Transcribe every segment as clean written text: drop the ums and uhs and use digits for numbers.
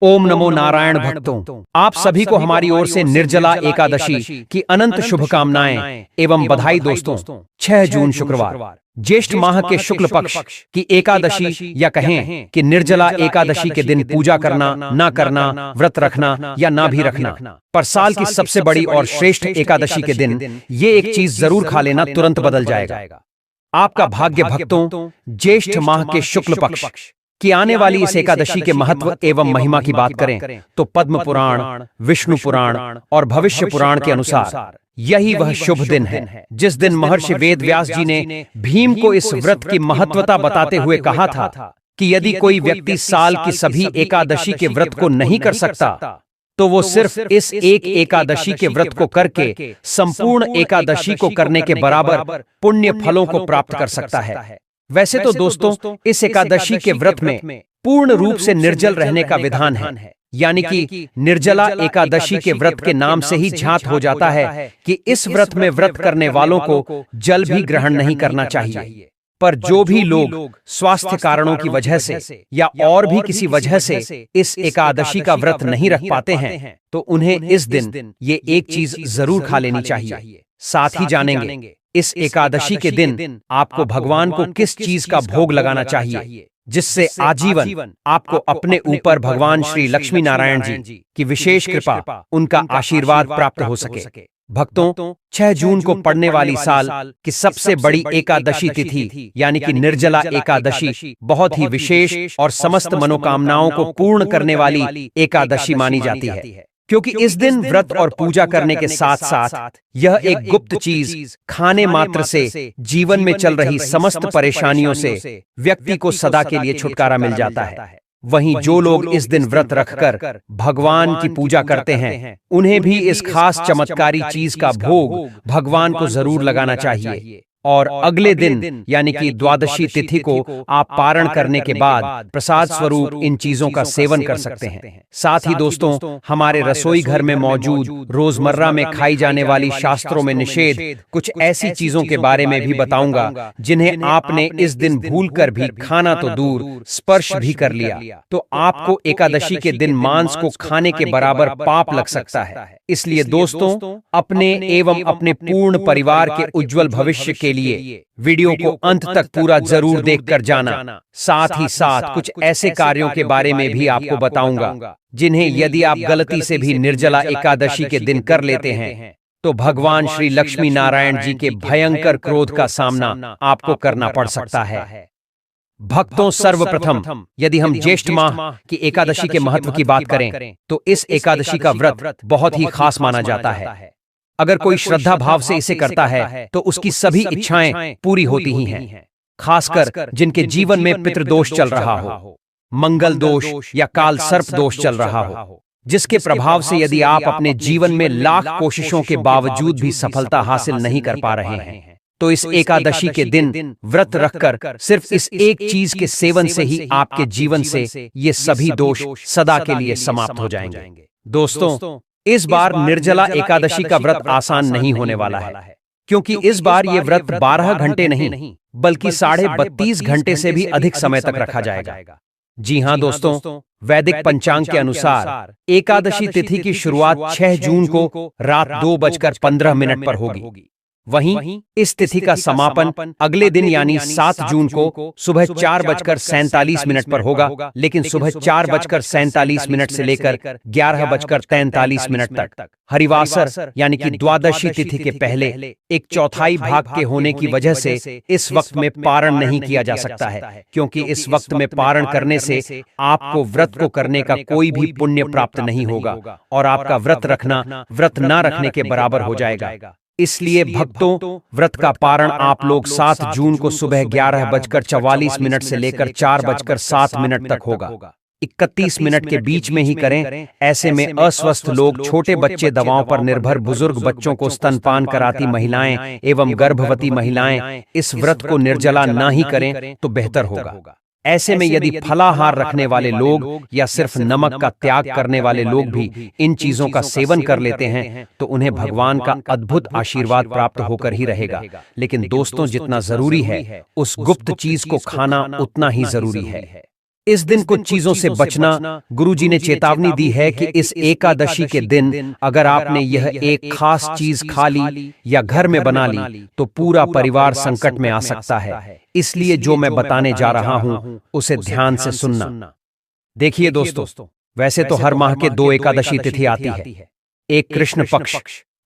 ओम नमो नारायण भक्तों, आप सभी को हमारी ओर से निर्जला एकादशी की अनंत शुभकामनाएं एवं बधाई। दोस्तों, 6 जून शुक्रवार ज्येष्ठ माह के शुक्ल पक्ष की एकादशी या कहें कि निर्जला एकादशी के दिन पूजा करना, ना करना, व्रत रखना या ना भी रखना, पर साल की सबसे बड़ी और श्रेष्ठ एकादशी के दिन ये एक चीज जरूर खा लेना तुरंत बदल जाएगा आपका भाग्य। भक्तों, ज्येष्ठ माह के शुक्ल पक्ष कि आने वाली इस एकादशी के महत्व एवं महिमा की बात करें तो पद्म पुराण, विष्णु पुराण और भविष्य पुराण के अनुसार यही वह शुभ दिन है जिस दिन महर्षि वेदव्यास जी ने भीम को इस व्रत की महत्वता बताते हुए कहा था कि यदि कोई व्यक्ति साल की सभी एकादशी के व्रत को नहीं कर सकता तो वो सिर्फ इस एक एकादशी के व्रत को करके संपूर्ण एकादशी को करने के बराबर पुण्य फलों को प्राप्त कर सकता है। वैसे तो दोस्तों, इस एकादशी के व्रत में पूर्ण रूप से निर्जल रहने का विधान है, यानी कि निर्जला एकादशी के व्रत के नाम से ही झांत हो जाता है कि इस व्रत में व्रत करने वालों को जल भी ग्रहण नहीं करना चाहिए। पर जो भी लोग स्वास्थ्य कारणों की वजह से या और भी किसी वजह से इस एकादशी का व्रत नहीं रख पाते हैं तो उन्हें इस दिन ये एक चीज जरूर खा लेनी चाहिए। साथ ही जानेंगे इस एकादशी के दिन आपको भगवान को किस चीज का भोग लगाना चाहिए जिससे आजीवन आपको अपने ऊपर भगवान श्री लक्ष्मी नारायण जी की विशेष कृपा, उनका आशीर्वाद प्राप्त हो सके। भक्तों, 6 जून को पड़ने वाली साल की सबसे बड़ी एकादशी तिथि यानी कि निर्जला एकादशी बहुत ही विशेष और समस्त मनोकामनाओं को पूर्ण करने वाली एकादशी मानी जाती है, क्योंकि इस दिन व्रत और पूजा करने के साथ साथ यह एक गुप्त चीज खाने मात्र से जीवन में चल रही समस्त परेशानियों से व्यक्ति को सदा के लिए छुटकारा मिल जाता है। वहीं जो लोग इस दिन व्रत रखकर भगवान की पूजा करते हैं उन्हें भी इस खास चमत्कारी चीज का भोग भगवान को जरूर लगाना चाहिए। और अगले दिन यानी कि द्वादशी तिथि को आप पारण करने के बाद प्रसाद स्वरूप इन चीजों का सेवन कर सकते हैं। साथ ही दोस्तों, हमारे रसोई घर में मौजूद रोजमर्रा में खाई जाने वाली शास्त्रों में निषेध कुछ ऐसी चीजों के बारे में भी बताऊंगा जिन्हें आपने इस दिन भूलकर भी खाना तो दूर स्पर्श भी कर लिया तो आपको एकादशी के दिन मांस को खाने के बराबर पाप लग सकता है। इसलिए दोस्तों, अपने एवं अपने पूर्ण परिवार के उज्जवल भविष्य के लिए वीडियो को अंत तक पूरा जरूर देखकर जाना। साथ ही साथ कुछ ऐसे कार्यों के बारे में भी आपको बताऊंगा जिन्हें यदि आप गलती से भी निर्जला एकादशी के दिन कर लेते हैं तो भगवान श्री लक्ष्मी नारायण जी के भयंकर क्रोध का सामना आपको करना पड़ सकता है। भक्तों, सर्वप्रथम यदि हम ज्येष्ठ माह की एकादशी के महत्व की बात करें तो इस एकादशी का व्रत बहुत ही खास माना जाता है। अगर कोई श्रद्धा भाव से इसे करता है तो उसकी सभी इच्छाएं पूरी होती ही हैं, खासकर जिनके जीवन में पितृदोष चल रहा हो, मंगल दोष या काल सर्प दोष चल रहा हो, जिसके प्रभाव से यदि आप अपने जीवन में लाख कोशिशों के बावजूद भी सफलता हासिल नहीं कर पा रहे हैं तो इस एकादशी के दिन व्रत रखकर सिर्फ इस एक चीज के सेवन से ही आपके जीवन से ये सभी दोष सदा के लिए समाप्त हो जाएंगे। दोस्तों, इस बार निर्जला एकादशी का व्रत आसान नहीं होने वाला है, क्योंकि इस बार ये व्रत 12 घंटे नहीं बल्कि 32.5 घंटे से भी अधिक समय तक रखा जाएगा। जी हाँ दोस्तों, वैदिक पंचांग के अनुसार एकादशी तिथि की शुरुआत 6 जून को रात 2:15 पर होगी। वहीं इस तिथि का समापन अगले दिन यानी 7 जून को सुबह 4:47 पर होगा, लेकिन सुबह 4:47 से लेकर 11:43 तक हरिवासर यानी कि द्वादशी तिथि के पहले 1/4 भाग के होने की वजह से इस वक्त में पारण नहीं किया जा सकता है, क्योंकि इस वक्त में पारण करने से आपको व्रत को करने का कोई भी पुण्य प्राप्त नहीं होगा और आपका व्रत रखना व्रत न रखने के बराबर हो जाएगा। इसलिए भक्तों, व्रत का पारण आप लोग 7 जून को सुबह 11:44 से लेकर 4:07 तक होगा। 31 मिनट के बीच में ही करें। ऐसे में अस्वस्थ लोग, छोटे बच्चे, दवाओं पर निर्भर बुजुर्ग, बच्चों को स्तनपान कराती महिलाएं एवं गर्भवती महिलाएं इस व्रत को निर्जला ना ही करें तो बेहतर होगा। ऐसे में यदि फलाहार रखने वाले लोग या सिर्फ नमक का त्याग करने वाले लोग भी इन चीजों का सेवन कर लेते हैं तो उन्हें भगवान का अद्भुत आशीर्वाद प्राप्त होकर ही रहेगा। लेकिन दोस्तों, जितना जरूरी है उस गुप्त चीज को खाना उतना ही जरूरी है। इस दिन कुछ चीजों से बचना गुरुजी ने चेतावनी दी है कि इस एकादशी के दिन अगर आपने यह एक खास चीज खा ली या घर में बना ली तो पूरा परिवार संकट में आ सकता है। इसलिए जो मैं बताने जा रहा हूं उसे ध्यान से सुनना। देखिए दोस्तों, वैसे तो हर माह के 2 एकादशी तिथि आती है, एक कृष्ण पक्ष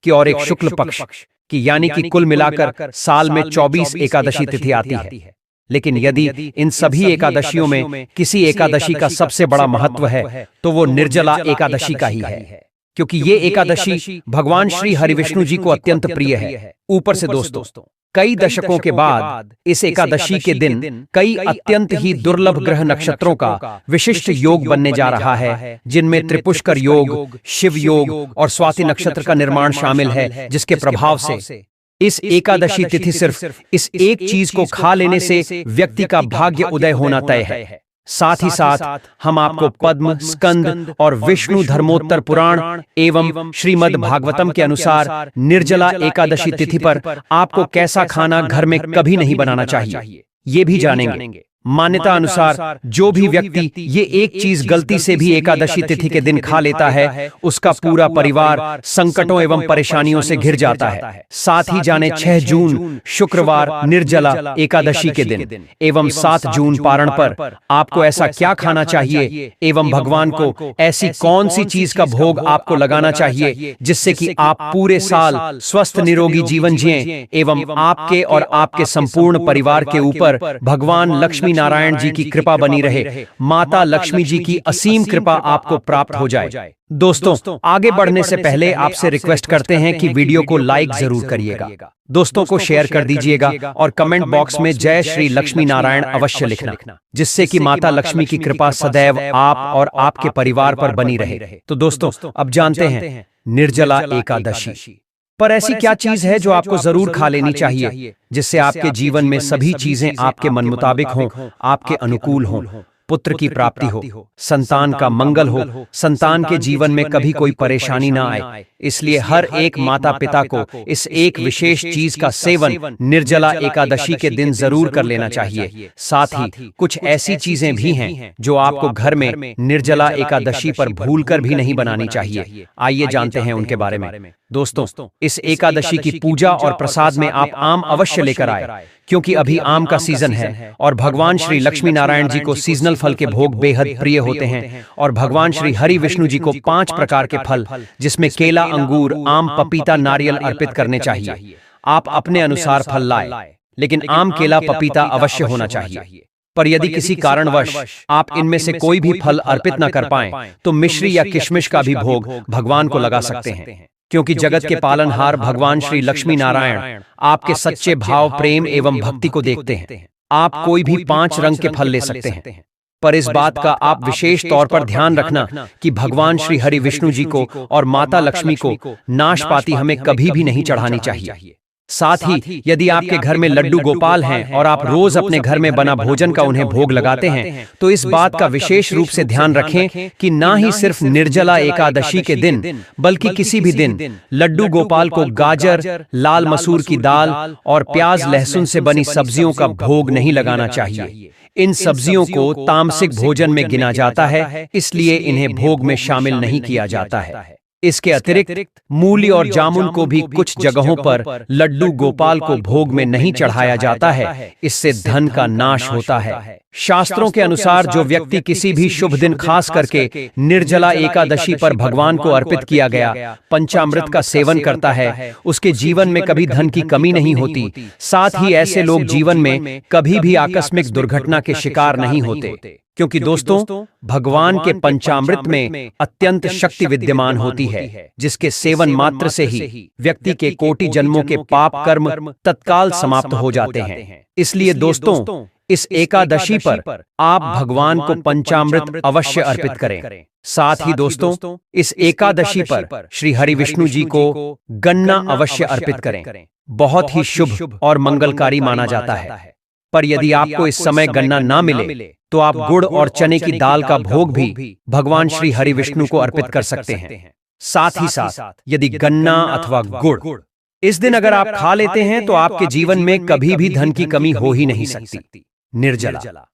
की और एक शुक्ल पक्ष की, यानी कि कुल मिलाकर साल में 24 एकादशी तिथि आती है। लेकिन यदि इन सभी एकादशियों में किसी एकादशी का सबसे बड़ा महत्व है तो वो निर्जला एकादशी का ही है, क्योंकि ये एकादशी भगवान श्री हरिविष्णु जी को अत्यंत प्रिय है। ऊपर से दोस्तों, कई दशकों के बाद इस एकादशी के दिन कई अत्यंत ही दुर्लभ ग्रह नक्षत्रों का विशिष्ट योग बनने जा रहा है, जिनमें त्रिपुष्कर योग, शिव योग और स्वाति नक्षत्र का निर्माण शामिल है, जिसके प्रभाव से इस एकादशी तिथि सिर्फ इस एक चीज को खा लेने से व्यक्ति का भाग्य उदय होना तय है। साथ ही साथ हम आपको पद्म, स्कंद और विष्णु धर्मोत्तर पुराण एवं श्रीमद् भागवतम के अनुसार निर्जला एकादशी तिथि पर आपको कैसा खाना घर में कभी नहीं बनाना चाहिए, ये भी जानेंगे। मान्यता अनुसार जो भी व्यक्ति ये एक चीज गलती से भी एकादशी तिथि के दिन खा लेता है, उसका पूरा परिवार संकटों एवं परेशानियों से घिर जाता है। साथ ही जाने 6 जून शुक्रवार निर्जला एकादशी के दिन एवं 7 जून पारण पर आपको ऐसा क्या खाना चाहिए एवं भगवान को ऐसी कौन सी चीज का भोग आपको लगाना चाहिए जिससे कि आप पूरे साल स्वस्थ निरोगी जीवन जिएं एवं आपके और आपके संपूर्ण परिवार के ऊपर भगवान लक्ष्मी नारायण जी की कृपा बनी रहे, माता लक्ष्मी जी की असीम कृपा आपको प्राप्त हो जाए। दोस्तों, आगे बढ़ने से पहले आपसे रिक्वेस्ट करते हैं कि वीडियो को लाइक जरूर करिएगा, दोस्तों को शेयर कर दीजिएगा और कमेंट बॉक्स में जय श्री लक्ष्मी नारायण अवश्य लिखना, जिससे कि माता लक्ष्मी की कृपा सदैव आप और आपके परिवार पर बनी रहे। तो दोस्तों, अब जानते हैं निर्जला एकादशी पर ऐसी क्या चीज है जो आपको जरूर खा लेनी चाहिए जिससे आपके जीवन में सभी चीजें आपके मन मुताबिक हों, आपके अनुकूल हों, पुत्र की प्राप्ति हो, संतान का मंगल हो, संतान के जीवन में कभी कोई परेशानी ना आए। इसलिए हर एक माता पिता को इस एक विशेष चीज का सेवन निर्जला एकादशी के दिन जरूर कर लेना चाहिए। साथ ही कुछ ऐसी चीजें भी हैं जो आपको घर में निर्जला एकादशी पर भूलकर भी नहीं बनानी चाहिए। आइए जानते हैं उनके बारे में। दोस्तों, इस एकादशी की पूजा और प्रसाद में आप आम अवश्य लेकर आए, क्योंकि अभी आम का सीजन है और भगवान श्री लक्ष्मी नारायण जी को सीजनल फल के भोग बेहद प्रिय होते हैं। और भगवान श्री हरि विष्णु जी को 5 प्रकार के फल, जिसमें केला, अंगूर, आम, पपीता, नारियल अर्पित करने चाहिए। आप अपने अनुसार फल लाए, लेकिन आम, केला, पपीता अवश्य होना चाहिए। पर यदि किसी कारणवश आप इनमें से कोई भी फल अर्पित न कर पाएं, तो मिश्री या किशमिश का भी भोग भगवान को लगा सकते हैं, क्योंकि जगत के पालनहार भगवान श्री लक्ष्मी नारायण आपके सच्चे भाव, प्रेम एवं भक्ति को देखते हैं। आप कोई भी 5 रंग के फल ले सकते हैं, पर इस बात का आप विशेष तौर पर ध्यान रखना कि भगवान श्री हरि विष्णु जी को और माता लक्ष्मी को नाशपाती हमें कभी भी नहीं चढ़ानी चाहिए। साथ ही यदि आपके घर में लड्डू गोपाल हैं और आप रोज अपने घर में बना भोजन का उन्हें भोग लगाते हैं, तो इस बात का विशेष रूप से ध्यान रखें कि ना ही सिर्फ निर्जला एकादशी के दिन बल्कि किसी भी दिन लड्डू गोपाल को गाजर, लाल मसूर की दाल और प्याज, लहसुन से बनी सब्जियों का भोग नहीं लगाना चाहिए। इन सब्जियों को तामसिक भोजन में गिना जाता है, इसलिए इन्हें भोग में शामिल नहीं किया जाता है। इसके अतिरिक्त मूली और जामुन को भी कुछ जगहों पर लड्डू गोपाल को भोग में नहीं चढ़ाया जाता है, इससे धन का नाश होता है। शास्त्रों के अनुसार जो व्यक्ति किसी भी शुभ दिन खास करके निर्जला एकादशी पर भगवान को अर्पित किया गया पंचामृत का सेवन करता है, उसके जीवन में कभी धन की कमी नहीं होती। साथ ही ऐसे लोग जीवन में कभी भी आकस्मिक दुर्घटना के शिकार नहीं होते, क्योंकि दोस्तों भगवान के पंचामृत में अत्यंत शक्ति विद्यमान होती है, जिसके सेवन मात्र से ही व्यक्ति के कोटि जन्मों के पाप कर्म तत्काल समाप्त हो जाते हैं। इसलिए दोस्तों, इस एकादशी पर आप भगवान को पंचामृत अवश्य अर्पित करें। साथ ही दोस्तों, इस एकादशी पर श्री हरि विष्णु जी को गन्ना अवश्य अर्पित करें, बहुत ही शुभ और मंगलकारी माना जाता है। पर यदि आपको इस समय गन्ना ना मिले तो आप गुड़ और चने की दाल का भोग भी भगवान श्री हरि विष्णु को अर्पित कर सकते हैं। साथ ही साथ यदि गन्ना अथवा गुड़ इस दिन अगर आप खा लेते हैं तो आपके जीवन में कभी भी धन की कमी हो ही नहीं सकती। निर्जला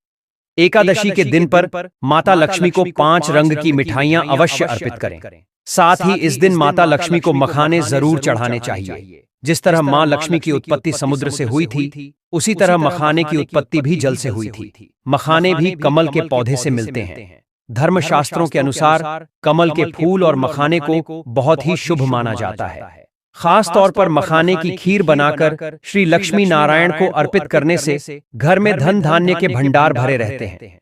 एकादशी के दिन पर माता लक्ष्मी को 5 रंग की मिठाइयां अवश्य अर्पित करें। साथ ही इस दिन माता लक्ष्मी को मखाने जरूर चढ़ाने चाहिए। जिस तरह मां लक्ष्मी की उत्पत्ति समुद्र से हुई थी, उसी तरह मखाने की उत्पत्ति भी जल से हुई थी। मखाने भी कमल के पौधे से मिलते हैं। धर्मशास्त्रों के अनुसार कमल के फूल और मखाने को बहुत ही शुभ माना जाता है। खास तौर पर मखाने की खीर बनाकर श्री लक्ष्मी नारायण को अर्पित करने से घर में धन धान्य के भंडार भरे रहते हैं।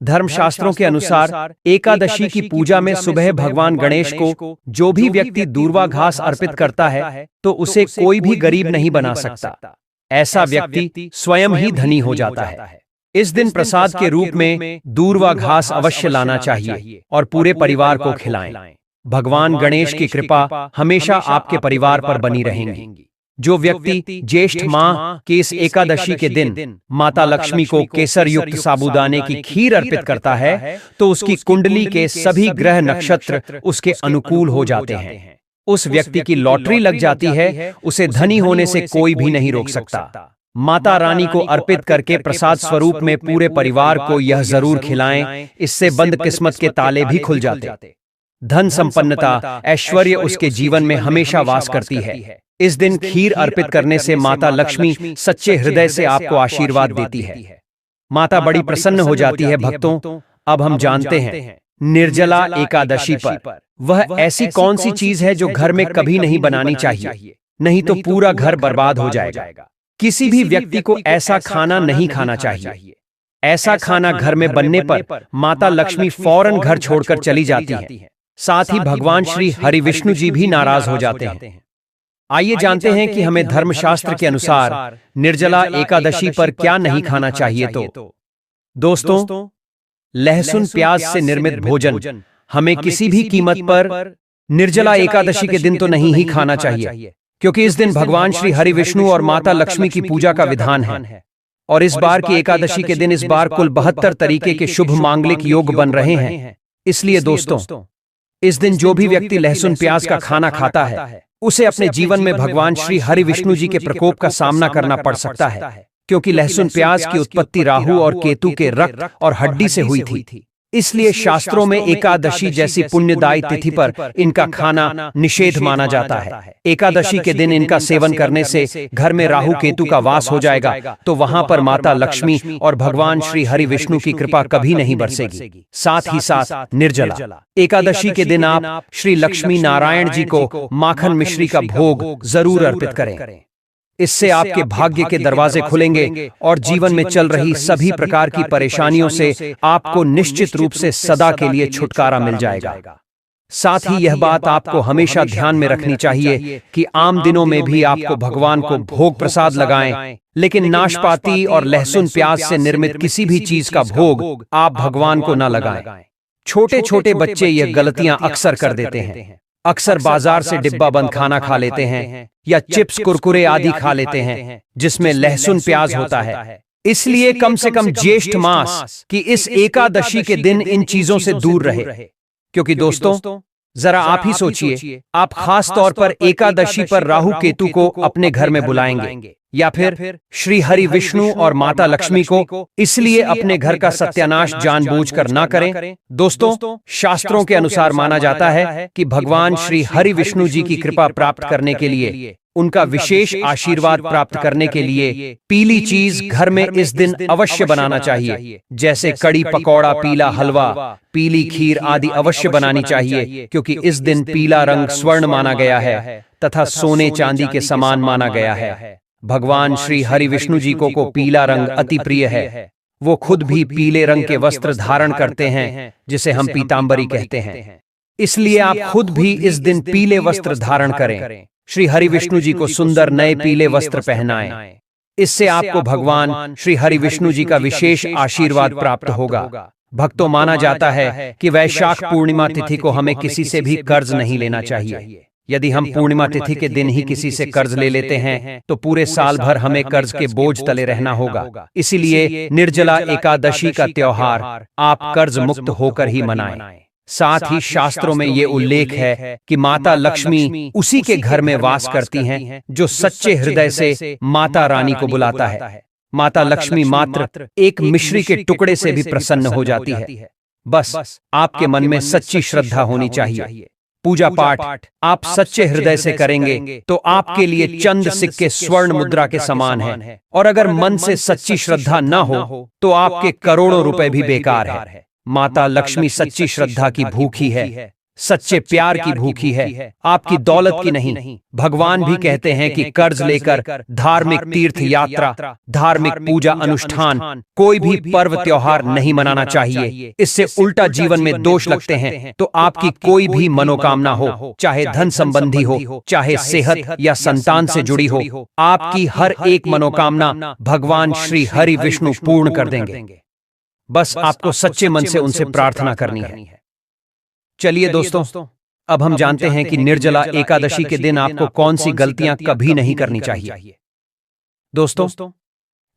धर्मशास्त्रों के अनुसार एकादशी की पूजा में सुबह भगवान गणेश को जो भी व्यक्ति दूर्वा घास अर्पित करता है तो उसे कोई भी गरीब नहीं बना सकता। ऐसा व्यक्ति स्वयं ही धनी हो जाता है। इस दिन प्रसाद के रूप में दूर्वा घास अवश्य लाना चाहिए और पूरे परिवार को खिलाएं। भगवान गणेश की कृपा हमेशा आपके परिवार पर बनी रहेगी। जो व्यक्ति ज्येष्ठ माह की इस एकादशी के दिन माता लक्ष्मी को केसर युक्त साबूदाने की खीर अर्पित करता है तो उसकी कुंडली के सभी ग्रह नक्षत्र उसके अनुकूल हो जाते हैं। उस व्यक्ति की लॉटरी लग जाती है, उसे धनी होने से कोई भी नहीं रोक सकता। माता रानी को अर्पित करके प्रसाद स्वरूप में पूरे परिवार को यह जरूर खिलाएं, इससे बंद किस्मत के ताले भी खुल जाते। धन संपन्नता, ऐश्वर्य उसके जीवन में हमेशा वास करती है। इस दिन खीर अर्पित करने से माता लक्ष्मी सच्चे हृदय से आपको आशीर्वाद देती है। माता बड़ी प्रसन्न हो जाती है। भक्तों, अब हम जानते हैं निर्जला एकादशी पर वह ऐसी कौन सी चीज है जो घर में कभी नहीं बनानी चाहिए, नहीं तो पूरा घर बर्बाद हो जाएगा। किसी भी व्यक्ति को ऐसा खाना नहीं खाना चाहिए। ऐसा खाना घर में बनने पर माता लक्ष्मी फौरन घर छोड़कर चली जाती हैं। साथ ही भगवान श्री हरि विष्णु जी भी नाराज हो जाते हैं। आइए जानते हैं कि हमें धर्मशास्त्र के अनुसार निर्जला एकादशी पर क्या नहीं खाना चाहिए। तो दोस्तों, लहसुन प्याज से निर्मित भोजन हमें किसी भी कीमत पर निर्जला एकादशी के दिन तो नहीं ही खाना चाहिए, क्योंकि इस दिन भगवान श्री हरि विष्णु और माता लक्ष्मी की पूजा का विधान है। और इस बार की एकादशी के दिन इस बार कुल 72 तरीके के शुभ मांगलिक योग बन रहे हैं। इसलिए दोस्तों, इस दिन जो भी व्यक्ति लहसुन प्याज का खाना खाता है उसे अपने जीवन में भगवान श्री हरि विष्णु जी के प्रकोप का सामना करना पड़ सकता है, क्योंकि लहसुन प्याज की उत्पत्ति राहु और केतु के रक्त और हड्डी से हुई थी। इसलिए शास्त्रों में एकादशी जैसी पुण्यदायी तिथि पर इनका खाना निषेध माना जाता है। एकादशी के दिन इनका सेवन करने से घर में राहु केतु का वास हो जाएगा, तो वहां पर माता लक्ष्मी और भगवान श्री हरि विष्णु की कृपा कभी नहीं बरसेगी। साथ ही साथ निर्जला एकादशी के दिन आप श्री लक्ष्मी नारायण जी को माखन मिश्री का भोग जरूर अर्पित करें। इससे आपके भाग्य के दरवाजे खुलेंगे और जीवन में चल रही सभी प्रकार की परेशानियों से आपको निश्चित रूप से सदा के लिए छुटकारा मिल जाएगा। साथ ही यह बात आपको हमेशा ध्यान में रखनी चाहिए कि आम दिनों में भी आपको भगवान को भोग प्रसाद लगाएं, लेकिन नाशपाती और लहसुन प्याज से निर्मित किसी भी चीज का भोग आप भगवान को न लगाएं। छोटे छोटे बच्चे यह गलतियां अक्सर कर देते हैं। अक्सर बाजार से डिब्बा बंद खाना खा लेते हैं या चिप्स कुरकुरे आदि खा लेते हैं जिसमें लहसुन प्याज होता है। इसलिए कम से कम ज्येष्ठ मास की इस एकादशी के दिन इन चीजों से दूर रहे। क्योंकि दोस्तों, जरा आप ही सोचिए, आप खास तौर पर एकादशी पर राहु केतु को अपने घर में बुलाएंगे या फिर श्री हरि विष्णु और माता लक्ष्मी को, इसलिए अपने घर का सत्यानाश जानबूझकर ना करें। दोस्तों, शास्त्रों के अनुसार माना जाता है कि भगवान श्री हरि विष्णु जी की कृपा प्राप्त करने के लिए, उनका विशेष आशीर्वाद प्राप्त करने के लिए पीली चीज घर में इस दिन अवश्य बनाना चाहिए, जैसे कड़ी पकौड़ा, पीला हलवा, पीली खीर आदि अवश्य बनानी चाहिए, क्योंकि इस दिन पीला रंग स्वर्ण माना गया है तथा सोने चांदी के समान माना गया है। भगवान श्री हरि विष्णु जी को पीला रंग अति प्रिय है। वो खुद भी पीले रंग के वस्त्र धारण करते हैं, जिसे हम पीतांबरी कहते हैं। इसलिए आप खुद भी इस दिन पीले वस्त्र धारण करें। श्री हरि विष्णु जी को सुंदर नए पीले वस्त्र पहनाएं। इससे आपको भगवान श्री हरि विष्णु जी का विशेष आशीर्वाद प्राप्त होगा। भक्तों, माना जाता है कि वैशाख पूर्णिमा तिथि को हमें किसी से भी कर्ज नहीं लेना चाहिए। यदि हम पूर्णिमा तिथि के दिन ही किसी से कर्ज ले लेते हैं तो पूरे साल भर हमें कर्ज के बोझ तले रहना होगा। इसीलिए निर्जला एकादशी का त्योहार आप कर्ज मुक्त होकर ही मनाएं। साथ ही शास्त्रों में ये उल्लेख है कि माता लक्ष्मी उसी के घर में वास करती हैं जो सच्चे हृदय से माता रानी को बुलाता है। माता लक्ष्मी मात्र एक मिश्री के टुकड़े से भी प्रसन्न हो जाती है। बस आपके मन में सच्ची श्रद्धा होनी चाहिए। पूजा पाठ आप सच्चे हृदय से करेंगे तो आपके लिए चंद सिक्के स्वर्ण मुद्रा के समान है, और अगर मन से सच्ची श्रद्धा न हो तो आपके करोड़ों रुपए भी बेकार है। माता लक्ष्मी सच्ची श्रद्धा की भूखी है, सच्चे प्यार की भूखी है, आपकी दौलत की नहीं। भगवान भी कहते हैं कि कर्ज लेकर धार्मिक तीर्थ यात्रा, धार्मिक पूजा अनुष्ठान, कोई भी पर्व त्योहार नहीं मनाना चाहिए। इससे उल्टा जीवन में दोष लगते हैं। तो आपकी कोई भी मनोकामना हो, चाहे धन संबंधी हो, चाहे सेहत या संतान से जुड़ी हो, आपकी हर एक मनोकामना भगवान श्री हरि विष्णु पूर्ण कर देंगे। बस आपको सच्चे मन से उनसे प्रार्थना करनी है। चलिए दोस्तों, अब हम जानते हैं कि निर्जला एकादशी के दिन आपको कौन सी गलतियां कभी नहीं करनी चाहिए। दोस्तों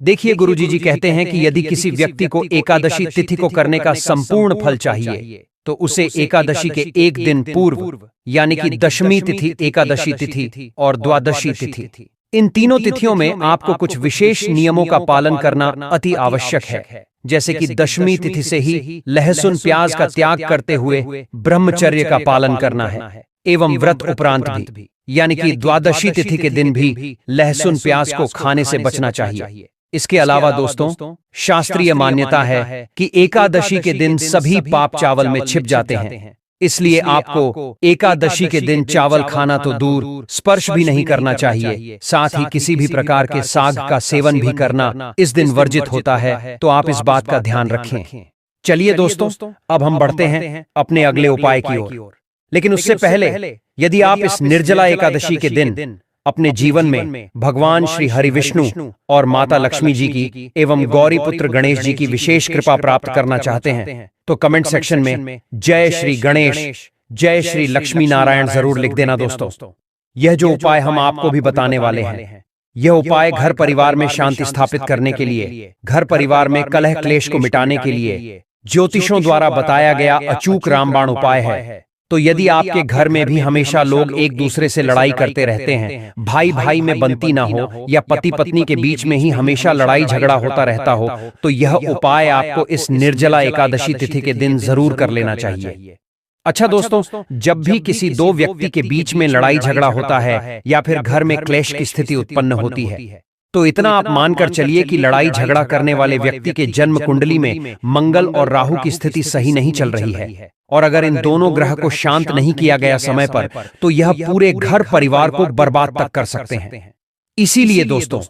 देखिए, गुरुजी जी कहते हैं कि यदि किसी व्यक्ति को एकादशी तिथि को करने का संपूर्ण फल चाहिए तो उसे एकादशी के एक दिन पूर्व यानी कि दशमी तिथि, एकादशी तिथि और द्वादशी तिथि, इन तीनों तिथियों में आपको कुछ विशेष नियमों का पालन करना अति आवश्यक है। जैसे कि दशमी तिथि से ही लहसुन प्याज का त्याग करते हुए ब्रह्मचर्य का पालन करना है, एवं व्रत उपरांत भी, यानी कि द्वादशी तिथि के दिन भी लहसुन प्याज को खाने से बचना चाहिए। इसके अलावा दोस्तों, शास्त्रीय मान्यता है कि एकादशी के दिन सभी पाप चावल में छिप जाते हैं, इसलिए आपको एकादशी के दिन चावल खाना तो दूर, स्पर्श भी नहीं करना चाहिए। साथ ही किसी भी प्रकार के साग का सेवन भी करना इस दिन वर्जित होता है, तो आप इस बात का ध्यान रखें। चलिए दोस्तों, अब हम बढ़ते हैं अपने अगले उपाय की ओर। लेकिन उससे पहले यदि आप इस निर्जला एकादशी के दिन अपने जीवन में भगवान श्री हरि विष्णु और माता लक्ष्मी जी की एवं गौरी पुत्र गणेश जी की विशेष कृपा प्राप्त करना चाहते हैं तो कमेंट सेक्शन में जय श्री गणेश, जय श्री लक्ष्मी नारायण जरूर लिख देना दोस्तों। यह जो उपाय हम आपको भी बताने वाले हैं, यह उपाय घर परिवार में शांति स्थापित करने के लिए, घर परिवार में कलह क्लेश को मिटाने के लिए ज्योतिषों द्वारा बताया गया अचूक रामबाण उपाय है। तो यदि आपके घर में भी हमेशा लोग एक दूसरे से लड़ाई करते रहते हैं, भाई भाई में बनती ना हो, या पति पत्नी के बीच में ही हमेशा लड़ाई झगड़ा होता रहता हो, तो यह उपाय आपको इस निर्जला एकादशी तिथि के दिन जरूर कर लेना चाहिए। अच्छा दोस्तों, जब भी किसी दो व्यक्ति के बीच में लड़ाई झगड़ा होता है या फिर घर में क्लेश की स्थिति उत्पन्न होती है, तो इतना आप मानकर चलिए कि लड़ाई झगड़ा करने वाले व्यक्ति के जन्म कुंडली में मंगल और राहु की स्थिति सही नहीं चल रही है, और अगर इन दोनों ग्रह को शांत नहीं किया गया समय पर तो यह पूरे घर परिवार को बर्बाद तक कर सकते हैं। इसीलिए दोस्तों,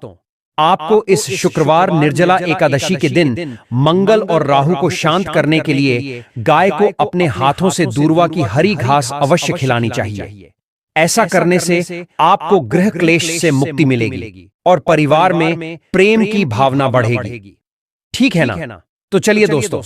आपको इस शुक्रवार निर्जला एकादशी के दिन मंगल और राहु को शांत करने के लिए गाय को अपने हाथों से दूर्वा की हरी घास अवश्य खिलानी चाहिए। ऐसा करने से आपको गृह क्लेश से मुक्ति मिलेगी और परिवार में प्रेम की भावना बढ़ेगी। ठीक है ना? तो चलिए दोस्तों,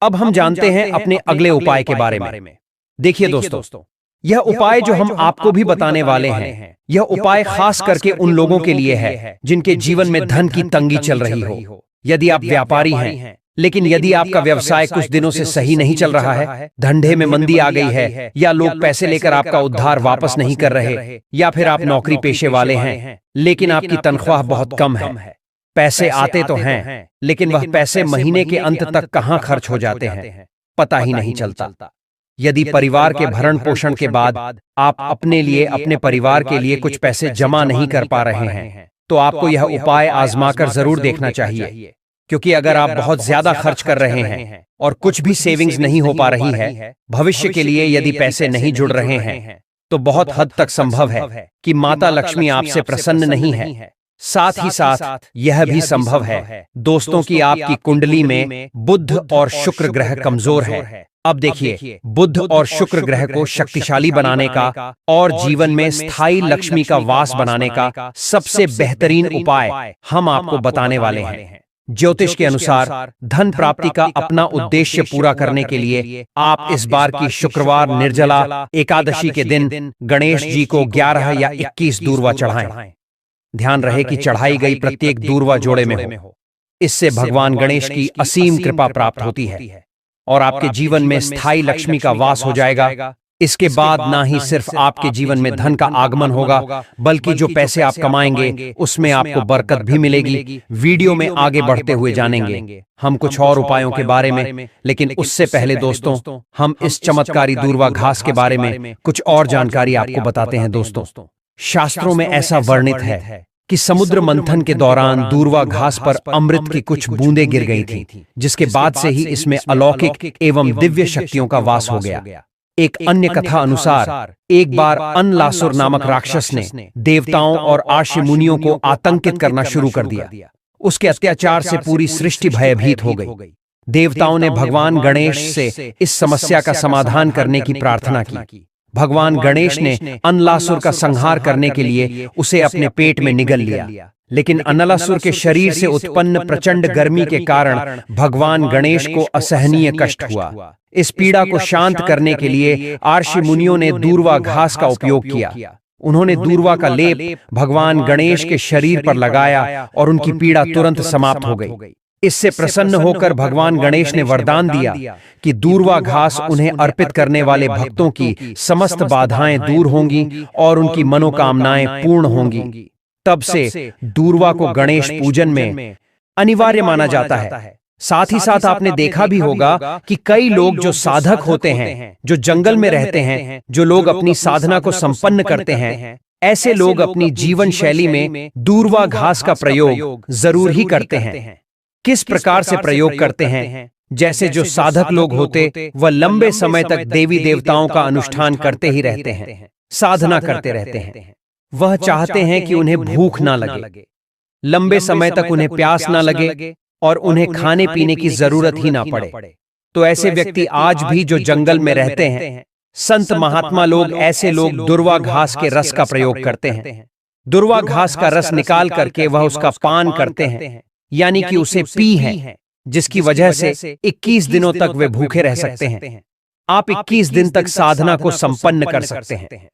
अब हम जानते हैं अपने अगले उपाय के बारे में। देखिए दोस्तों, यह उपाय जो हम आपको भी बताने वाले हैं, यह उपाय खास करके उन लोगों के लिए है जिनके जीवन में धन की तंगी चल रही हो। यदि आप व्यापारी हैं, लेकिन यदि आपका व्यवसाय कुछ दिनों से सही नहीं चल रहा है, धंधे में मंदी आ गई है, या लोग पैसे लेकर आपका उद्धार वापस नहीं कर रहे, या फिर आप नौकरी पेशे वाले हैं लेकिन आपकी तनख्वाह बहुत कम है, पैसे आते तो हैं लेकिन वह पैसे महीने के अंत तक कहां खर्च हो जाते हैं पता ही नहीं चलता। यदि परिवार के भरण पोषण के बाद आप अपने लिए, अपने परिवार के लिए कुछ पैसे जमा नहीं कर पा रहे हैं, तो आपको यह उपाय आजमाकर जरूर देखना चाहिए। क्योंकि अगर आप बहुत ज्यादा खर्च कर रहे हैं और कुछ भी सेविंग्स नहीं हो पा रही है, भविष्य के लिए यदि पैसे नहीं जुड़ रहे हैं, तो बहुत हद तक संभव है कि माता लक्ष्मी आपसे प्रसन्न नहीं है। साथ ही साथ यह भी संभव है दोस्तों कि आपकी कुंडली में बुध और शुक्र ग्रह कमजोर है। अब देखिए, बुध और शुक्र ग्रह को शक्तिशाली बनाने का और जीवन में स्थायी लक्ष्मी का वास बनाने का सबसे बेहतरीन उपाय हम आपको बताने वाले हैं। ज्योतिष के अनुसार धन प्राप्ति का अपना उद्देश्य पूरा करने के लिए आप इस बार की शुक्रवार निर्जला एकादशी के दिन गणेश जी को 11 या 21 दूर्वा चढ़ाएं। ध्यान रहे कि चढ़ाई गई प्रत्येक दूर्वा जोड़े में हो। इससे भगवान गणेश की असीम कृपा प्राप्त होती है और आपके जीवन में स्थायी लक्ष्मी का वास हो जाएगा इसके बाद ना ही सिर्फ आपके जीवन में धन का आगमन होगा, बल्कि जो पैसे आप कमाएंगे उसमें आपको बरकत भी मिलेगी। वीडियो में आगे बढ़ते हुए जानेंगे हम कुछ और उपायों के बारे में, लेकिन उससे पहले दोस्तों हम इस चमत्कारी दूर्वा घास के बारे में कुछ और जानकारी आपको बताते हैं। दोस्तों, शास्त्रों में ऐसा वर्णित है कि समुद्र मंथन के दौरान दूर्वा घास पर अमृत की कुछ बूंदें गिर गई थी, जिसके बाद से ही इसमें अलौकिक एवं दिव्य शक्तियों का वास हो गया। एक अन्य कथा अनुसार एक बार अनलासुर नामक राक्षस ने देवताओं और आर्षि मुनियों को आतंकित करना शुरू कर दिया। उसके अत्याचार से पूरी सृष्टि भयभीत हो गई। देवताओं ने भगवान गणेश से इस समस्या का समाधान करने की प्रार्थना की। भगवान गणेश ने अनलासुर का संहार करने के लिए उसे अपने पेट में निगल लिया, लेकिन अनलासुर के शरीर से उत्पन्न प्रचंड गर्मी के कारण भगवान गणेश को असहनीय कष्ट हुआ। इस पीड़ा को शांत करने के लिए आर्षि मुनियों ने दूर्वा घास का उपयोग किया। उन्होंने दूर्वा का लेप भगवान गणेश के शरीर पर लगाया और उनकी पीड़ा तुरंत समाप्त हो गई। इससे प्रसन्न होकर भगवान गणेश ने वरदान दिया कि दूर्वा घास उन्हें अर्पित करने वाले भक्तों की समस्त बाधाएं दूर होंगी और उनकी मनोकामनाएं पूर्ण होंगी। तब से दूर्वा को गणेश पूजन में अनिवार्य माना जाता है। साथ ही साथ आपने देखा भी होगा कि कई लोग जो साधक होते हैं, जो जंगल में रहते हैं, जो लोग अपनी साधना को संपन्न करते हैं, ऐसे लोग अपनी जीवन शैली में दूर्वा घास का प्रयोग जरूर ही करते हैं। किस प्रकार से प्रयोग करते हैं? जैसे जो साधक लोग होते वह लंबे समय तक देवी देवताओं का अनुष्ठान करते ही रहते हैं, साधना करते रहते हैं। वह चाहते हैं कि उन्हें भूख ना लगे, लंबे समय तक उन्हें प्यास ना लगे और उन्हें खाने पीने की जरूरत ही ना पड़े। तो ऐसे व्यक्ति आज भी जो जंगल में रहते हैं, संत महात्मा लोग, ऐसे लोग दूर्वा घास के रस का प्रयोग करते हैं। दूर्वा घास का रस निकाल करके वह उसका पान करते हैं, यानी कि उसे पी है, जिसकी वजह से 21 दिनों तक वे भूखे रह सकते हैं। आप 21 दिन तक साधना को संपन्न कर सकते हैं।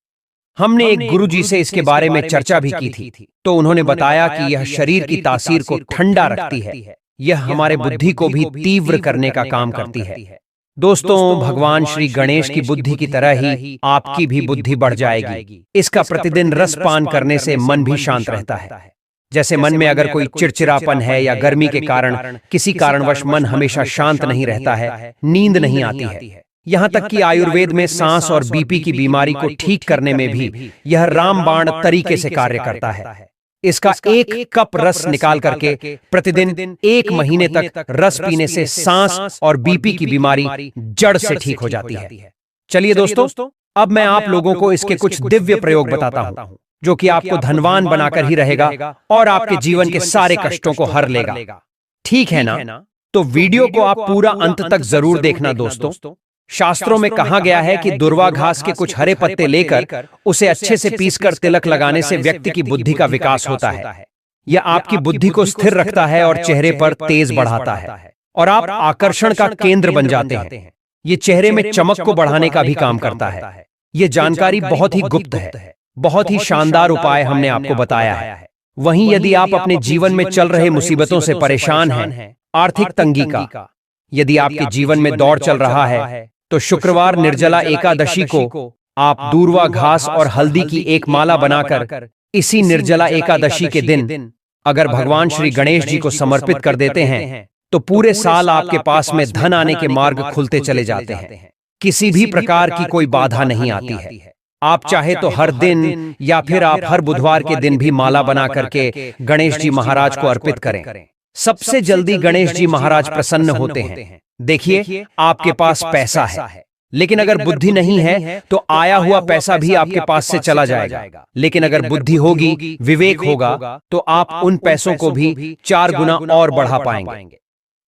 हमने एक गुरुजी से इसके बारे में चर्चा भी की थी, तो उन्होंने बताया कि यह शरीर की तासीर को ठंडा रखती है, यह हमारे बुद्धि को भी तीव्र करने का काम करती है। दोस्तों, भगवान श्री गणेश की बुद्धि की तरह ही आपकी भी बुद्धि बढ़ जाएगी। इसका प्रतिदिन रस पान करने से मन भी शांत रहता है। जैसे मन में अगर कोई चिड़चिड़ापन है या गर्मी के कारण किसी कारणवश मन हमेशा शांत नहीं रहता है, नींद नहीं आती है, यहाँ तक कि आयुर्वेद में सांस और बीपी की बीमारी को ठीक करने में भी यह रामबाण तरीके से कार्य करता है। इसका एक कप रस निकाल करके प्रतिदिन 1 महीने तक रस पीने से सांस और बीपी की बीमारी जड़ से ठीक हो जाती है। चलिए दोस्तों, अब मैं आप लोगों को इसके कुछ दिव्य प्रयोग बताता हूँ, जो कि आपको धनवान बनाकर ही रहेगा और आपके जीवन के सारे कष्टों को हर लेगा। ठीक है ना? तो वीडियो को आप पूरा अंत तक जरूर देखना दोस्तों। शास्त्रों में कहा गया है कि दूर्वा घास के कुछ हरे पत्ते लेकर उसे अच्छे से पीसकर तिलक लगाने से व्यक्ति की बुद्धि का विकास होता है। यह आपकी बुद्धि को स्थिर रखता है और चेहरे पर तेज बढ़ाता है, और आप आकर्षण का केंद्र बन जाते हैं। ये चेहरे में चमक को बढ़ाने का भी काम करता है। ये जानकारी बहुत ही गुप्त है, बहुत ही शानदार उपाय हमने आपको बताया है। वहीं यदि आप अपने जीवन में चल रहे मुसीबतों से परेशान हैं, आर्थिक तंगी का, यदि आपके जीवन में दौर चल रहा है, तो शुक्रवार निर्जला एकादशी को आप दूर्वा घास और हल्दी की एक माला बनाकर इसी निर्जला एकादशी के दिन अगर भगवान श्री गणेश जी को समर्पित कर देते हैं, तो पूरे साल आपके पास में धन आने के मार्ग खुलते चले जाते हैं। किसी भी प्रकार की कोई बाधा नहीं आती है। आप चाहे तो हर दिन या फिर आप हर बुधवार के दिन भी माला बना करके गणेश जी महाराज को अर्पित करें। सबसे जल्दी गणेश जी महाराज प्रसन्न होते हैं। देखिए, आपके पास पैसा है, लेकिन अगर बुद्धि नहीं है तो आया हुआ पैसा भी आपके पास से चला जाएगा। लेकिन अगर बुद्धि होगी, विवेक होगा, तो आप उन पैसों को भी 4 गुना और बढ़ा पाएंगे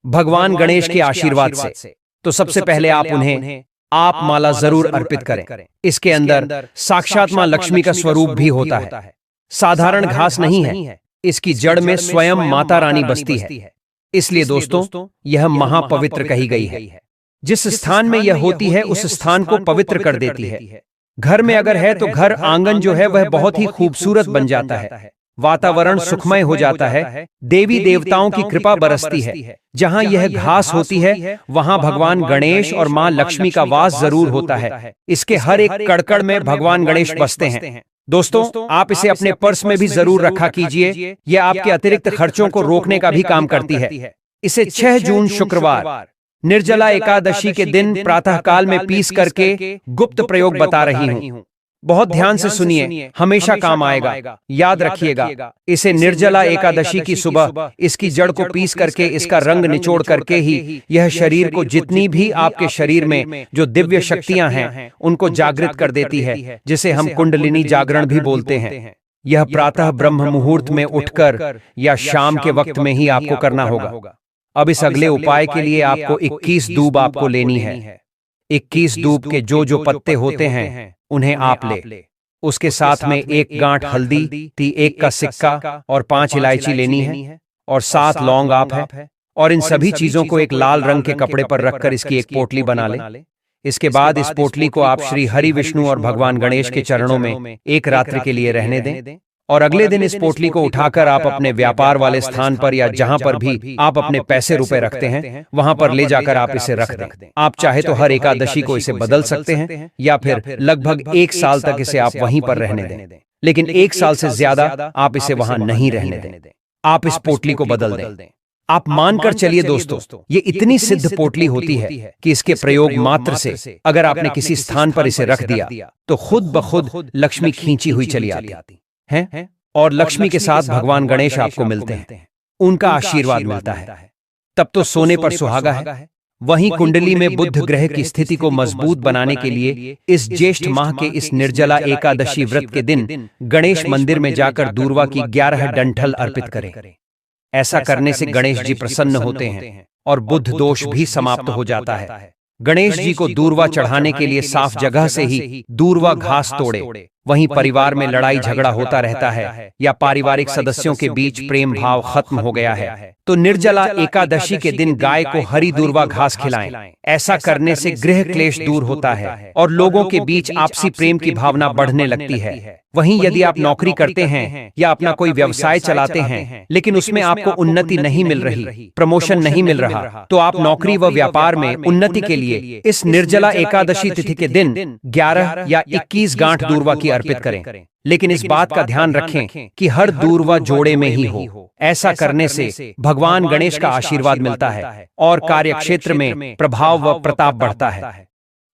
भगवान गणेश के आशीर्वाद से। तो सबसे पहले आप उन्हें आप माला जरूर अर्पित करें। इसके अंदर साक्षात मां लक्ष्मी का स्वरूप भी होता है। साधारण घास नहीं है, इसकी जड़ में स्वयं माता रानी बसती है। इसलिए दोस्तों, यह महापवित्र कही गई है। जिस स्थान में यह होती है उस स्थान को पवित्र कर देती है। घर में अगर है तो घर आंगन जो है वह बहुत ही खूबसूरत बन जाता है। वातावरण सुखमय हो जाता है, देवी देवताओं की कृपा बरसती है। जहां यह घास होती है वहां भगवान गणेश और मां लक्ष्मी का वास जरूर होता है। इसके हर एक कड़कड़ में भगवान गणेश बसते हैं। दोस्तों, आप इसे अपने पर्स में भी जरूर रखा कीजिए, यह आपके अतिरिक्त खर्चों को रोकने का भी काम करती है। इसे 6 जून शुक्रवार निर्जला एकादशी के दिन प्रातःकाल में पीस करके गुप्त प्रयोग बता रही हूँ। बहुत ध्यान से सुनिए, हमेशा काम आएगा। याद रखिएगा, इसे निर्जला एकादशी की सुबह इसकी जड़ को पीस करके इसका रंग निचोड़ करके ही यह शरीर को जितनी भी आपके शरीर में जो दिव्य शक्तियां हैं उनको जागृत कर देती है, जिसे हम कुंडलिनी जागरण भी बोलते हैं। यह प्रातः ब्रह्म मुहूर्त में उठकर या शाम के वक्त में ही आपको करना होगा। अब इस अगले उपाय के लिए आपको 21 दूब आपको लेनी है। 21 दूब के जो पत्ते होते हैं उन्हें आप ले। उसके साथ में 1 गांठ हल्दी, 1 का सिक्का और 5 इलायची लेनी है और 7 लौंग आप है। और इन सभी चीजों को एक लाल रंग के कपड़े पर रखकर इसकी एक पोटली बना ले। इसके बाद इस पोटली को आप श्री हरि विष्णु और भगवान गणेश के चरणों में एक रात्रि के लिए रहने दें और अगले दिन इस पोटली को उठाकर आप अपने व्यापार वाले स्थान पर या जहां पर भी आप अपने पैसे रुपए रखते हैं वहां पर ले जाकर आप इसे रख दें। आप चाहे तो हर एकादशी को इसे बदल सकते हैं या फिर लगभग 1 साल तक इसे आप वहीं पर रहने दें, लेकिन 1 साल से ज्यादा आप इसे वहां नहीं रहने दें। आप इस पोटली को बदल दें। आप मानकर चलिए दोस्तों, ये इतनी सिद्ध पोटली होती है कि इसके प्रयोग मात्र से अगर आपने किसी स्थान पर इसे रख दिया तो खुद ब खुद लक्ष्मी खींची हुई चली आती है और लक्ष्मी के साथ भगवान गणेश आपको मिलते हैं, उनका आशीर्वाद मिलता है। तब तो सोने पर सुहागा है। वहीं कुंडली में बुध ग्रह की स्थिति को मजबूत बनाने के लिए इस ज्येष्ठ माह के इस निर्जला एकादशी व्रत के दिन गणेश मंदिर में जाकर दूर्वा की 11 डंठल अर्पित करें। ऐसा करने से गणेश जी प्रसन्न होते हैं और बुध दोष भी समाप्त हो जाता है। गणेश जी को दूर्वा चढ़ाने के लिए साफ जगह से ही दूर्वा घास तोड़े। वहीं परिवार में लड़ाई झगड़ा होता रहता है या पारिवारिक सदस्यों के बीच प्रेम भाव खत्म हो गया है तो निर्जला एकादशी के दिन गाय को हरी दूर्वा घास खिलाएं। ऐसा करने से गृह क्लेश दूर होता है और लोगों के बीच आपसी प्रेम की भावना बढ़ने लगती है। वहीं यदि आप नौकरी करते हैं या अपना कोई व्यवसाय चलाते हैं लेकिन उसमें आपको उन्नति नहीं मिल रही, प्रमोशन नहीं मिल रहा, तो आप नौकरी व व्यापार में उन्नति के लिए इस निर्जला एकादशी तिथि के दिन 11 या 21 गांठ दूर्वा की अर्पित करें। लेकिन इस बात का ध्यान रखें कि हर दूर्वा जोड़े में ही हो। ऐसा करने से भगवान गणेश का आशीर्वाद मिलता है और कार्यक्षेत्र में प्रभाव व प्रताप बढ़ता है।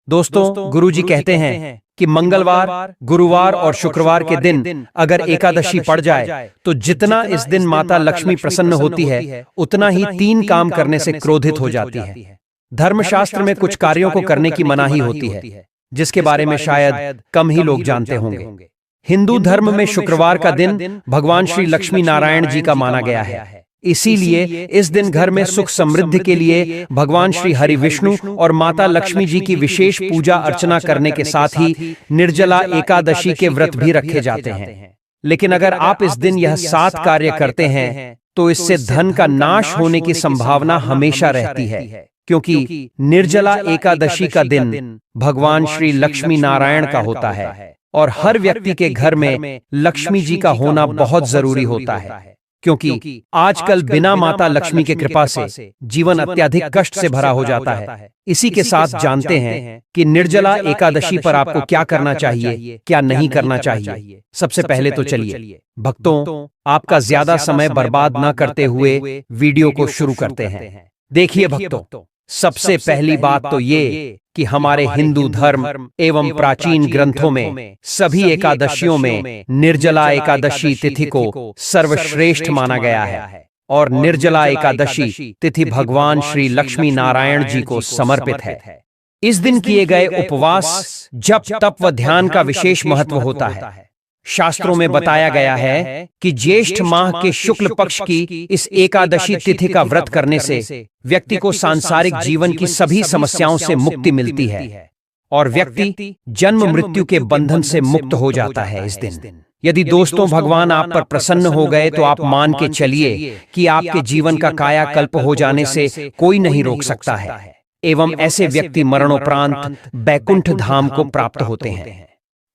दोस्तों, गुरुजी कहते हैं कि मंगलवार, गुरुवार और शुक्रवार के दिन अगर एकादशी पड़ जाए तो जितना इस दिन माता लक्ष्मी प्रसन्न होती है उतना ही 3 काम करने से क्रोधित हो जाती है। धर्मशास्त्र में कुछ कार्यों को करने की मनाही होती है जिसके बारे में शायद कम ही लोग जानते होंगे। हिंदू धर्म में शुक्रवार का दिन भगवान श्री लक्ष्मी नारायण जी का माना गया है। इसीलिए इस दिन घर में सुख समृद्धि के लिए भगवान श्री हरि विष्णु और माता लक्ष्मी जी की विशेष पूजा अर्चना करने के साथ ही निर्जला एकादशी के व्रत भी रखे जाते हैं। लेकिन अगर आप इस दिन यह 7 कार्य करते हैं तो इससे धन का नाश होने की संभावना हमेशा रहती है, क्योंकि निर्जला एकादशी का दिन भगवान श्री लक्ष्मी नारायण का होता है और हर व्यक्ति के घर में लक्ष्मी जी का होना बहुत जरूरी होता है, क्योंकि आजकल बिना माता लक्ष्मी के कृपा से जीवन अत्यधिक कष्ट से भरा हो जाता है। इसी के साथ जानते हैं कि निर्जला एकादशी पर आपको क्या करना चाहिए, क्या नहीं करना चाहिए। सबसे पहले तो चलिए भक्तों, आपका ज्यादा समय बर्बाद न करते हुए वीडियो को शुरू करते हैं। देखिए भक्तों, सबसे पहली बात तो ये कि हमारे हिंदू धर्म एवं प्राचीन ग्रंथों में सभी एकादशियों में निर्जला एकादशी तिथि को सर्वश्रेष्ठ माना गया है और निर्जला एकादशी तिथि भगवान श्री लक्ष्मी नारायण जी को समर्पित है। इस दिन किए गए उपवास, जप, तप व ध्यान का विशेष महत्व होता है। शास्त्रों में बताया गया है कि ज्येष्ठ माह के शुक्ल पक्ष की इस एकादशी तिथि का व्रत करने से व्यक्ति को सांसारिक जीवन की सभी समस्याओं से मुक्ति मिलती है और व्यक्ति जन्म मृत्यु के बंधन से मुक्त हो जाता है इस दिन। यदि दोस्तों भगवान आप पर प्रसन्न हो गए तो आप मान के चलिए कि आपके जीवन का कायाकल्प हो जाने से कोई नहीं रोक सकता है एवं ऐसे व्यक्ति मरणोपरांत बैकुंठ धाम को प्राप्त होते हैं।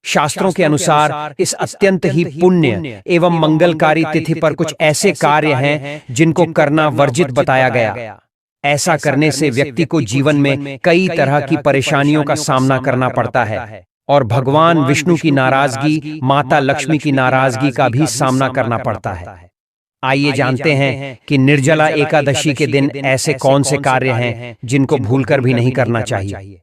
शास्त्रों के अनुसार इस अत्यंत ही पुण्य एवं मंगलकारी तिथि पर कुछ ऐसे कार्य हैं जिनको करना वर्जित बताया गया। ऐसा करने से व्यक्ति को जीवन में कई तरह की परेशानियों का सामना करना पड़ता है और भगवान विष्णु की नाराजगी, माता लक्ष्मी की नाराजगी का भी सामना करना पड़ता है। आइए जानते हैं कि निर्जला एकादशी के दिन ऐसे कौन से कार्य हैं जिनको भूलकर भी नहीं करना चाहिए।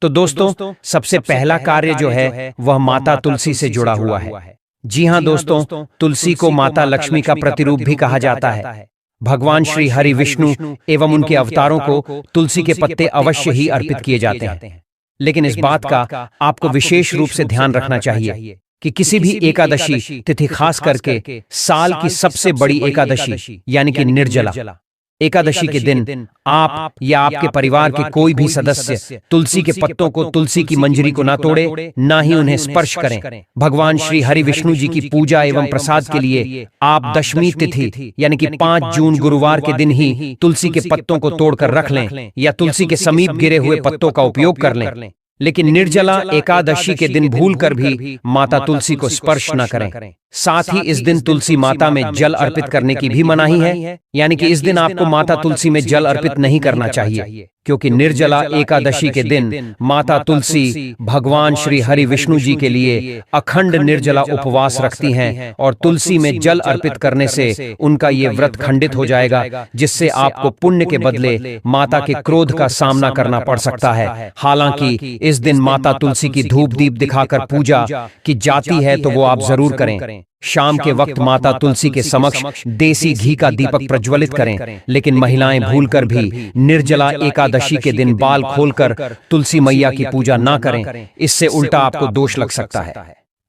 तो दोस्तों, सबसे पहला कार्य जो है वह माता तुलसी से जुड़ा हुआ है। जी हाँ दोस्तों, तुलसी को माता लक्ष्मी का प्रतिरूप भी कहा जाता है। भगवान श्री हरि विष्णु एवं उनके अवतारों को तुलसी के पत्ते अवश्य ही अर्पित किए जाते हैं। लेकिन इस बात का आपको विशेष रूप से ध्यान रखना चाहिए कि किसी भी एकादशी तिथि, खास करके साल की सबसे बड़ी एकादशी यानी कि निर्जला एकादशी के दिन आप या आपके परिवार के कोई भी सदस्य तुलसी के पत्तों को, तुलसी की मंजरी को ना तोड़े, ना ही उन्हें स्पर्श करें। भगवान श्री हरि विष्णु जी की पूजा एवं प्रसाद के लिए आप दशमी तिथि यानी कि 5 जून गुरुवार के दिन ही तुलसी के पत्तों को तोड़कर रख लें या तुलसी के समीप गिरे हुए पत्तों का उपयोग कर लें। लेकिन निर्जला एकादशी के दिन भूलकर भी माता तुलसी को स्पर्श न करें। साथ ही इस दिन तुलसी माता में जल अर्पित करने की भी मनाही है, यानी कि इस दिन आपको माता तुलसी में जल अर्पित नहीं करना चाहिए, क्योंकि निर्जला एकादशी के दिन माता तुलसी भगवान श्री हरि विष्णु जी के लिए अखंड निर्जला उपवास रखती हैं और तुलसी में जल अर्पित करने से उनका ये व्रत खंडित हो जाएगा, जिससे आपको पुण्य के बदले माता के क्रोध का सामना करना पड़ सकता है। हालांकि इस दिन माता तुलसी की धूप दीप दिखाकर पूजा की जाती है तो वो आप जरूर करें। शाम के वक्त माता तुलसी के समक्ष देसी घी का दीपक प्रज्वलित करें, लेकिन महिलाएं भूलकर भी निर्जला एकादशी के दिन बाल खोलकर तुलसी मैया की पूजा ना करें, इससे उल्टा आपको दोष लग सकता है।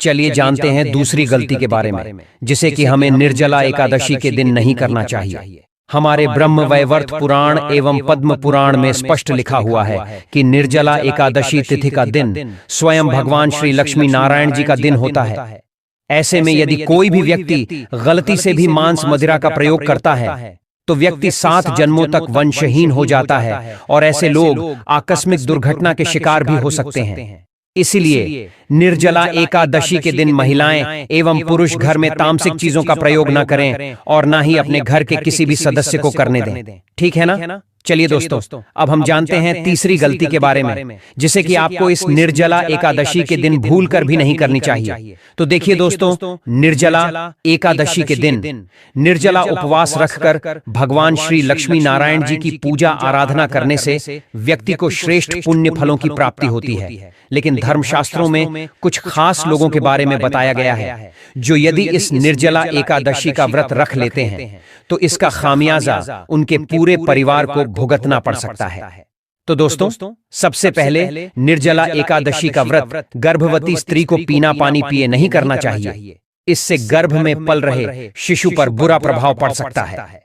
चलिए जानते हैं दूसरी गलती के बारे में, जिसे कि हमें निर्जला एकादशी के दिन नहीं करना चाहिए। हमारे ब्रह्म वैवर्त पुराण एवं पद्म पुराण में स्पष्ट लिखा हुआ है कि निर्जला एकादशी तिथि का दिन स्वयं भगवान श्री लक्ष्मी नारायण जी का दिन होता है। ऐसे में यदि कोई भी व्यक्ति गलती से भी मांस मदिरा का प्रयोग करता है तो व्यक्ति 7 जन्मों तक वंशहीन हो जाता है और ऐसे लोग आकस्मिक दुर्घटना के शिकार भी हो सकते हैं। इसलिए निर्जला एकादशी के दिन महिलाएं एवं पुरुष घर में तामसिक चीजों का प्रयोग न करें और न ही अपने घर के किसी भी सदस्य को करने दें। ठीक है ना? चलिए दोस्तों, अब हम जानते हैं तीसरी गलती के बारे में, जिसे कि आपको इस निर्जला एकादशी के दिन भूलकर भी नहीं करनी चाहिए। तो देखिए दोस्तों, निर्जला एकादशी के दिन निर्जला उपवास रखकर भगवान श्री लक्ष्मी नारायण जी की पूजा आराधना करने से व्यक्ति को श्रेष्ठ पुण्य फलों की प्राप्ति होती है। लेकिन धर्मशास्त्रों में कुछ खास लोगों के बारे में बताया गया है, जो यदि इस निर्जला एकादशी का व्रत रख लेते हैं तो इसका खामियाजा उनके पूरे परिवार को भुगतना पड़ सकता है। तो दोस्तों, सबसे पहले निर्जला एकादशी का व्रत गर्भवती स्त्री को पीना पानी पिए नहीं करना चाहिए। इससे गर्भ में पल रहे शिशु पर बुरा प्रभाव पड़ सकता है।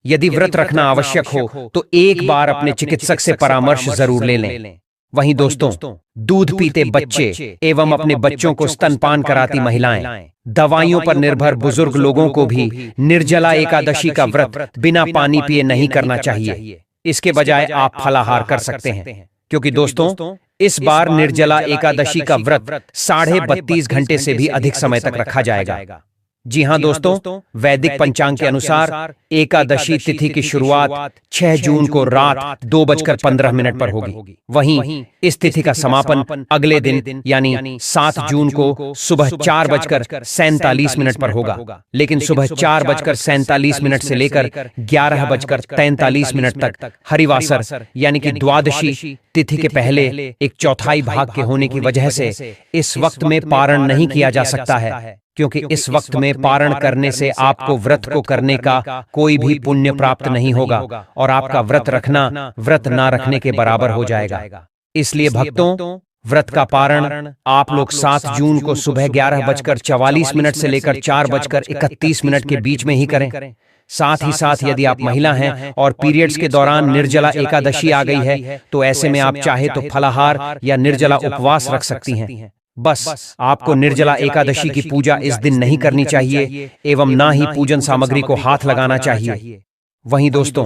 यदि व्रत रखना आवश्यक हो तो एक बार अपने चिकित्सक से परामर्श जरूर ले लें। वहीं दोस्तों, दूध पीते बच्चे एवं अपने बच्चों को स्तनपान कराती महिलाएं, दवाइयों पर निर्भर बुजुर्ग लोगों को भी निर्जला एकादशी का व्रत बिना पानी पिए नहीं करना चाहिए। इसके बजाय आप फलाहार कर सकते हैं, क्योंकि दोस्तों इस बार निर्जला एकादशी का व्रत 32.5 घंटे से भी अधिक समय तक रखा जाएगा। जी हाँ दोस्तों, वैदिक पंचांग के अनुसार एकादशी तिथि की शुरुआत 6 जून को रात 2:15 पर होगी। वहीं इस तिथि का समापन अगले दिन यानी 7 जून को सुबह 4:47 पर होगा। लेकिन सुबह 4:47 से लेकर 11:43 तक हरिवासर यानी कि द्वादशी तिथि के पहले 1/4 भाग के होने की वजह से इस वक्त में पारण नहीं किया जा सकता है, क्योंकि इस वक्त में पारण करने से आपको व्रत को करने का कोई भी पुण्य प्राप्त नहीं होगा और आपका व्रत रखना व्रत ना रखने के बराबर हो जाएगा। इसलिए भक्तों, व्रत का पारण आप लोग 7 जून को सुबह 11:44 से लेकर 4:31 के बीच में ही करें। साथ ही साथ यदि आप महिला हैं और पीरियड्स के दौरान निर्जला एकादशी आ गई है तो ऐसे में आप चाहे तो फलाहार या निर्जला उपवास रख सकती हैं। बस आपको निर्जला एकादशी की पूजा इस दिन नहीं करनी चाहिए एवं ना ही पूजन सामग्री को हाथ लगाना चाहिए। वहीं दोस्तों,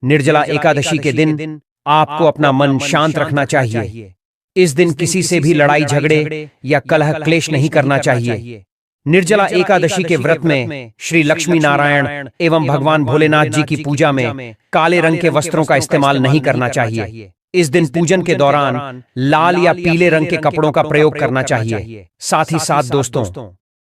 निर्जला एकादशी के दिन आपको अपना मन शांत रखना चाहिए। इस दिन किसी से भी लड़ाई झगड़े या कलह क्लेश नहीं करना चाहिए। निर्जला एकादशी के व्रत में श्री लक्ष्मी नारायण एवं भगवान भोलेनाथ जी की पूजा में काले रंग के वस्त्रों का इस्तेमाल नहीं करना चाहिए। इस दिन पूजन के दौरान लाल या पीले रंग के कपड़ों का प्रयोग करना चाहिए। साथ ही साथ दोस्तों,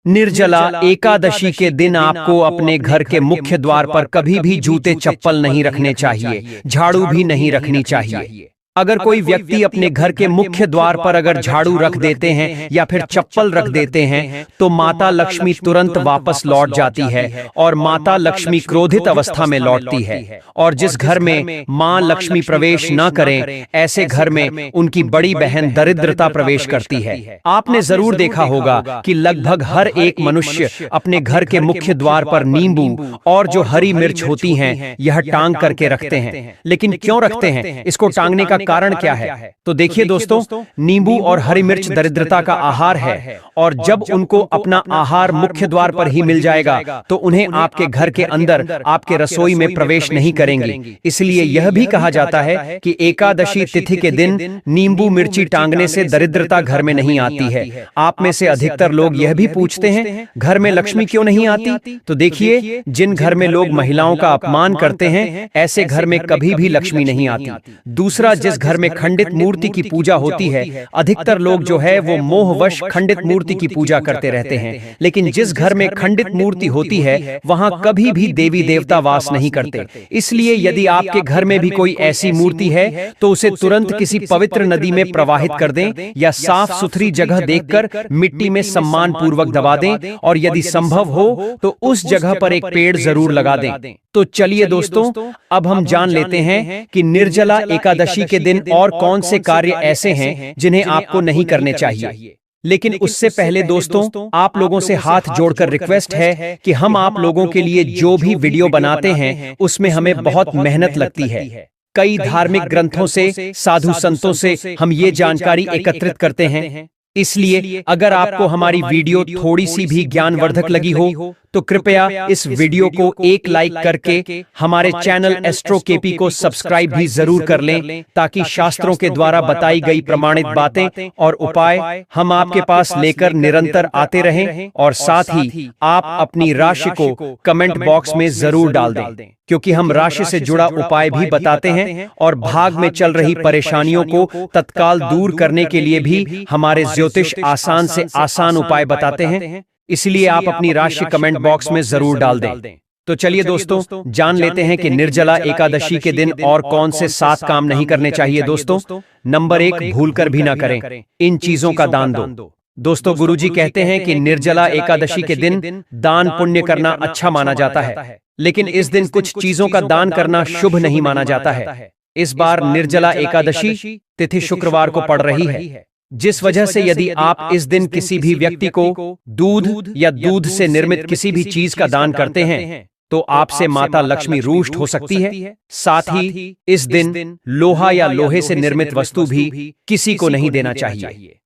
निर्जला एकादशी के दिन आपको अपने घर के मुख्य द्वार पर कभी भी जूते चप्पल नहीं रखने चाहिए, झाड़ू भी नहीं रखनी चाहिए। अगर कोई व्यक्ति अपने घर के मुख्य द्वार पर अगर झाड़ू रख देते हैं या फिर चप्पल रख देते हैं तो माता लक्ष्मी तुरंत वापस लौट जाती है और माता लक्ष्मी क्रोधित अवस्था में लौटती है। और जिस घर में मां लक्ष्मी प्रवेश न करें, ऐसे घर में उनकी बड़ी बहन दरिद्रता प्रवेश करती है। आपने जरूर देखा होगा कि लगभग हर एक मनुष्य अपने घर के मुख्य द्वार पर नींबू और जो हरी मिर्च होती हैं यह टांग करके रखते हैं। लेकिन क्यों रखते हैं, इसको टांगने का कारण क्या है? तो देखिए दोस्तों, नींबू और हरी मिर्च दरिद्रता का आहार है और जब उनको अपना आहार मुख्य द्वार पर ही मिल जाएगा तो उन्हें आपके घर के अंदर आपके रसोई में प्रवेश नहीं करेंगे। इसलिए यह भी कहा जाता है कि एकादशी तिथि के दिन नींबू मिर्ची टांगने से दरिद्रता घर में नहीं आती है। आप में से अधिकतर लोग यह भी पूछते हैं घर में लक्ष्मी क्यों नहीं आती? तो देखिए, जिन घर में लोग महिलाओं का अपमान करते हैं ऐसे घर में कभी भी लक्ष्मी नहीं आती। दूसरा, जिस घर में खंडित मूर्ति की पूजा होती है, अधिकतर लोग जो है वो मोहवश खंडित मूर्ति की पूजा करते रहते हैं। लेकिन जिस घर में खंडित मूर्ति होती है वहां कभी भी देवी देवता वास नहीं करते। इसलिए यदि आपके घर में भी कोई ऐसी मूर्ति है तो उसे तुरंत किसी पवित्र नदी में प्रवाहित कर दें या साफ सुथरी जगह देखकर मिट्टी में सम्मान पूर्वक दबा दें और यदि संभव हो तो उस जगह पर एक पेड़ जरूर लगा दें। तो चलिए दोस्तों, अब हम जान लेते हैं कि निर्जला एकादशी के दिन और कौन से कार्य ऐसे हैं जिन्हें आपको नहीं करने चाहिए। लेकिन उससे पहले दोस्तों, आप लोगों से हाथ जोड़कर रिक्वेस्ट है कि हम आप लोगों के लिए जो भी वीडियो बनाते हैं उसमें हमें बहुत मेहनत लगती है। कई धार्मिक ग्रंथों से, साधु संतों से हम ये जानकारी एकत्रित करते हैं। इसलिए अगर आपको हमारी वीडियो थोड़ी सी भी ज्ञानवर्धक लगी हो तो कृपया इस वीडियो को एक लाइक करके हमारे चैनल एस्ट्रो केपी को सब्सक्राइब भी जरूर कर लें, ताकि शास्त्रों के द्वारा बताई गई प्रमाणित बातें और उपाय हम आपके पास लेकर निरंतर आते रहें। और साथ ही आप अपनी राशि को कमेंट बॉक्स में जरूर डाल दें, क्योंकि हम राशि से जुड़ा उपाय भी बताते हैं और भाग में चल रही परेशानियों को तत्काल दूर करने के लिए भी हमारे ज्योतिष आसान से आसान उपाय बताते हैं। इसलिए आप अपनी राशि कमेंट बॉक्स में जरूर डाल दें। तो चलिए दोस्तों, जान लेते हैं कि निर्जला एकादशी के दिन और कौन से 7 काम नहीं करने चाहिए। दोस्तों, नंबर 1, भूलकर भी ना करें, इन चीजों का दान दो। दोस्तों, गुरुजी कहते हैं कि निर्जला एकादशी के दिन दान पुण्य करना अच्छा माना जाता है, लेकिन इस दिन कुछ चीजों का दान करना शुभ नहीं माना जाता है। इस बार निर्जला एकादशी तिथि शुक्रवार को पड़ रही है, जिस वजह से यदि आप इस दिन किसी भी व्यक्ति को दूध या दूध से निर्मित किसी भी चीज का दान करते हैं तो आपसे माता लक्ष्मी रुष्ट हो सकती है। साथ ही इस दिन लोहा या लोहे से निर्मित वस्तु भी किसी को नहीं देना चाहिए।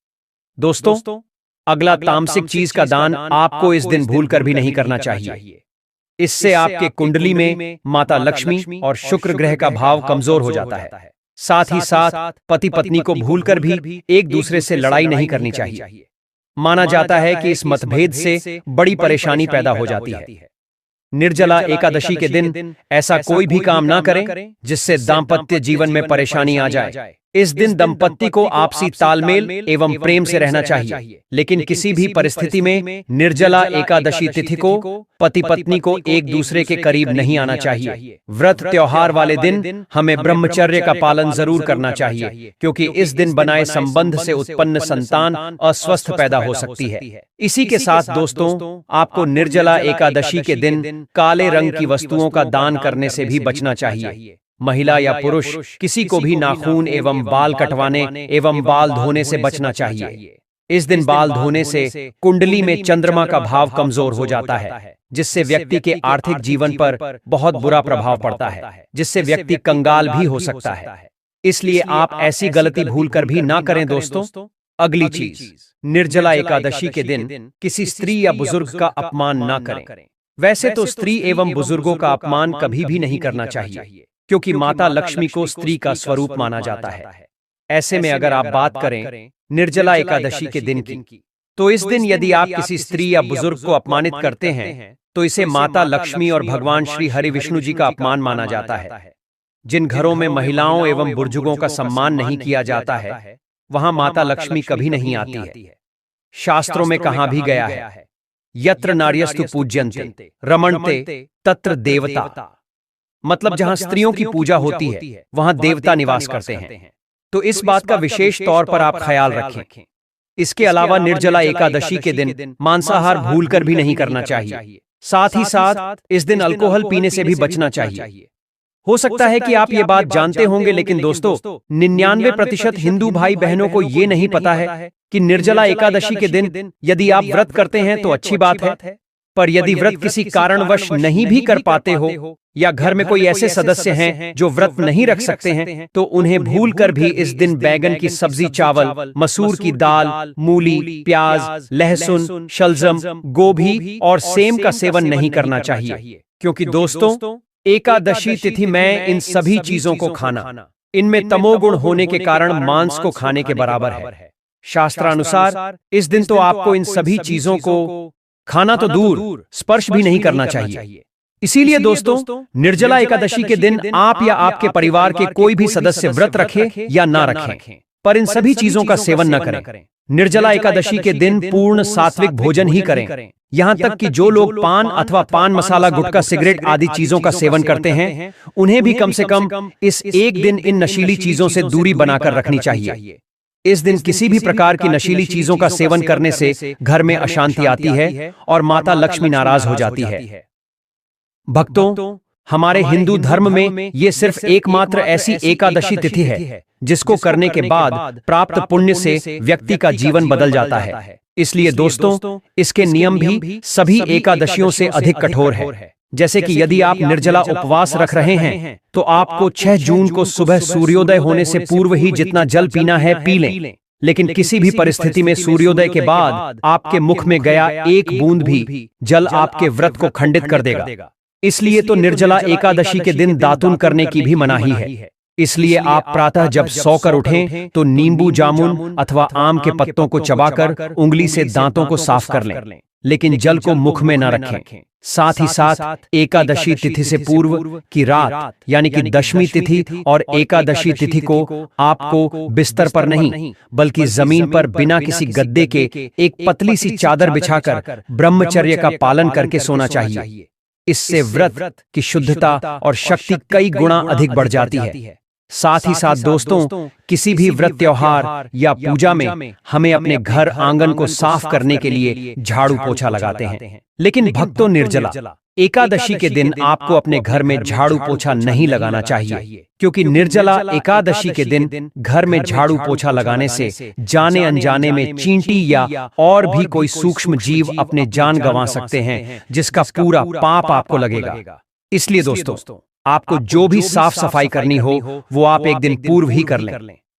दोस्तों, अगला तामसिक चीज का दान आपको इस दिन भूलकर भी नहीं करना चाहिए। इससे आपके कुंडली में माता लक्ष्मी और शुक्र ग्रह का भाव कमजोर हो जाता है। साथ ही साथ पति पत्नी को भूलकर भी एक दूसरे से लड़ाई नहीं करनी चाहिए। माना जाता है कि इस मतभेद से बड़ी परेशानी पैदा हो जाती है। निर्जला एकादशी के दिन ऐसा कोई भी काम ना करें जिससे दाम्पत्य जीवन में परेशानी आ जाए। इस दिन दंपत्ति को आपसी तालमेल एवं प्रेम से रहना चाहिए, लेकिन किसी भी परिस्थिति में निर्जला एकादशी तिथि को पति पत्नी को एक दूसरे के करीब नहीं आना चाहिए। व्रत त्योहार वाले दिन हमें ब्रह्मचर्य का पालन जरूर करना चाहिए, क्योंकि इस दिन बनाए संबंध से उत्पन्न संतान अस्वस्थ पैदा हो सकती है। इसी के साथ दोस्तों, आपको निर्जला एकादशी के दिन काले रंग की वस्तुओं का दान करने से भी बचना चाहिए। महिला या पुरुष किसी को भी नाखून एवं बाल कटवाने एवं बाल धोने से बचना चाहिए। इस दिन बाल धोने से कुंडली में चंद्रमा का भाव कमजोर हो जाता है, जिससे व्यक्ति के आर्थिक जीवन पर बहुत बुरा प्रभाव पड़ता है, जिससे व्यक्ति कंगाल भी हो सकता है। इसलिए आप ऐसी गलती भूलकर भी ना करें। दोस्तों, अगली चीज, निर्जला एकादशी के दिन किसी स्त्री या बुजुर्ग का अपमान ना करें। वैसे तो स्त्री एवं बुजुर्गों का अपमान कभी भी नहीं करना चाहिए, क्योंकि माता लक्ष्मी को स्त्री का स्वरूप माना जाता है। ऐसे में अगर आप बात करें निर्जला एकादशी के दिन की, तो इस दिन यदि आप किसी स्त्री या बुजुर्ग को अपमानित करते हैं तो इसे माता लक्ष्मी और भगवान श्री हरि विष्णु जी का अपमान माना जाता है। जिन घरों में महिलाओं एवं बुजुर्गों का सम्मान नहीं किया जाता है वहां माता लक्ष्मी कभी नहीं आती है। शास्त्रों में कहा भी गया है, यत्र नार्यस्तु पूज्यन्ते रमणते तत्र देवता, मतलब जहां स्त्रियों की पूजा होती है वहां देवता निवास करते हैं। तो इस बात का विशेष तौर पर आप ख्याल रखें। इसके अलावा निर्जला एकादशी के दिन मांसाहार भूलकर भी नहीं करना चाहिए। साथ ही साथ इस दिन अल्कोहल पीने से भी बचना चाहिए। हो सकता है कि आप ये बात जानते होंगे, लेकिन दोस्तों 99% हिंदू भाई बहनों को ये नहीं पता है कि निर्जला एकादशी के दिन यदि आप व्रत करते हैं तो अच्छी बात है, पर यदि व्रत किसी कारणवश नहीं भी कर पाते हो या घर में कोई ऐसे सदस्य हैं जो व्रत नहीं रख सकते हैं तो उन्हें भूलकर भी इस दिन बैगन की सब्जी, चावल, मसूर की दाल, मूली, प्याज, लहसुन, शलजम, गोभी और सेम का सेवन नहीं करना चाहिए, क्योंकि दोस्तों एकादशी तिथि में इन सभी चीजों को खाना इनमें तमोगुण होने के कारण मांस को खाने के बराबर है। शास्त्रानुसार इस दिन तो आपको इन सभी चीजों को खाना तो दूर स्पर्श भी नहीं करना चाहिए। इसीलिए दोस्तों निर्जला एकादशी के दिन आप या आपके परिवार के कोई भी सदस्य व्रत रखे या ना रखें, पर इन सभी चीजों का सेवन न करें। निर्जला एकादशी के दिन पूर्ण सात्विक भोजन ही करें। यहाँ तक कि जो लोग पान अथवा पान मसाला, गुटखा, सिगरेट आदि चीजों का सेवन करते हैं उन्हें भी कम से कम इस एक दिन इन नशीली चीजों से दूरी बनाकर रखनी चाहिए। इस दिन किसी भी प्रकार की नशीली चीजों का सेवन करने से घर में अशांति आती है और माता लक्ष्मी नाराज हो जाती है। भक्तों, हमारे हिंदू धर्म में ये सिर्फ एकमात्र ऐसी एकादशी तिथि है जिसको करने के बाद प्राप्त पुण्य से व्यक्ति का जीवन बदल जाता है। इसलिए दोस्तों इसके नियम भी सभी एकादशियों से अधिक कठोर है। जैसे कि यदि आप निर्जला उपवास रख रहे हैं तो आपको 6 जून को सुबह सूर्योदय होने से पूर्व ही जितना जल पीना है पी लें, लेकिन किसी भी परिस्थिति में सूर्योदय के बाद आपके मुख में गया एक बूंद भी जल आपके व्रत को खंडित कर देगा। इसलिए तो निर्जला एकादशी के दिन दातुन करने की भी मनाही है। इसलिए आप प्रातः जब सोकर उठें तो नींबू, जामुन अथवा आम के पत्तों को चबाकर उंगली से दांतों को साफ कर लें, लेकिन जल को मुख में न रखें। साथ ही साथ एकादशी तिथि से पूर्व की रात यानी कि दशमी तिथि और एकादशी तिथि को आपको बिस्तर पर नहीं बल्कि जमीन पर बिना किसी गद्दे के एक पतली सी चादर बिछाकर ब्रह्मचर्य का पालन करके सोना चाहिए। इससे व्रत की शुद्धता और शक्ति कई गुना अधिक बढ़ जाती है। साथ ही साथ दोस्तों किसी भी व्रत, त्योहार या पूजा में हमें अपने घर आंगन को साफ करने के लिए झाड़ू पोछा लगाते हैं, लेकिन भक्तों निर्जला एकादशी के दिन आपको अपने घर में झाड़ू पोछा नहीं लगाना चाहिए, क्योंकि निर्जला एकादशी के दिन घर में झाड़ू पोछा लगाने से जाने अनजाने में चींटी या और भी कोई सूक्ष्म जीव अपने जान गंवा सकते हैं, जिसका पूरा पाप आपको लगेगा। इसलिए दोस्तों आपको जो भी साफ सफाई करनी हो वो आप एक दिन पूर्व ही कर लें,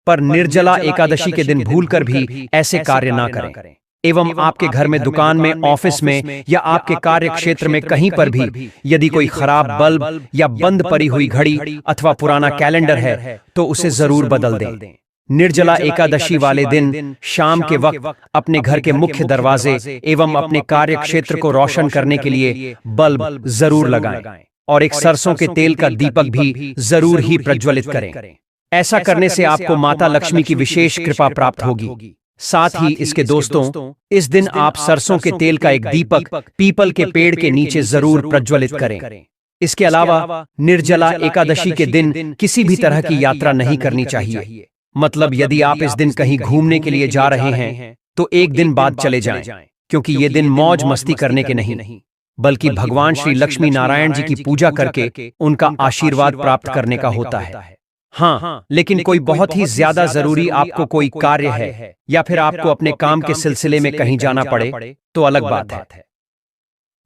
पर निर्जला एकादशी के दिन भूलकर भी ऐसे कार्य ना करें। एवं आपके घर में, दुकान में, ऑफिस में या आपके कार्य क्षेत्र में कहीं पर भी यदि कोई खराब बल्ब या बंद पड़ी हुई घड़ी अथवा पुराना कैलेंडर है तो उसे जरूर बदल दें। निर्जला एकादशी वाले दिन शाम के वक्त अपने घर के मुख्य दरवाजे एवं अपने कार्य क्षेत्र को रोशन करने के लिए बल्ब जरूर लगाएं और एक सरसों के तेल का दीपक भी जरूर ही प्रज्वलित करें। ऐसा करने से आपको माता लक्ष्मी की विशेष कृपा प्राप्त होगी। साथ ही इसके दोस्तों इस दिन आप सरसों के तेल का एक दीपक पीपल के पेड़ के नीचे जरूर प्रज्वलित करें। इसके अलावा निर्जला एकादशी के दिन किसी भी तरह की यात्रा नहीं करनी चाहिए। मतलब यदि आप इस दिन कहीं घूमने के लिए जा रहे हैं तो एक दिन बाद चले जाएं, क्योंकि ये दिन मौज मस्ती करने के नहीं बल्कि भगवान श्री लक्ष्मी नारायण जी की पूजा करके उनका आशीर्वाद प्राप्त करने का होता है। हाँ, लेकिन कोई बहुत ही ज्यादा जरूरी आपको कोई कार्य है या फिर आपको अपने काम के सिलसिले में कहीं जाना पड़े तो अलग बात है।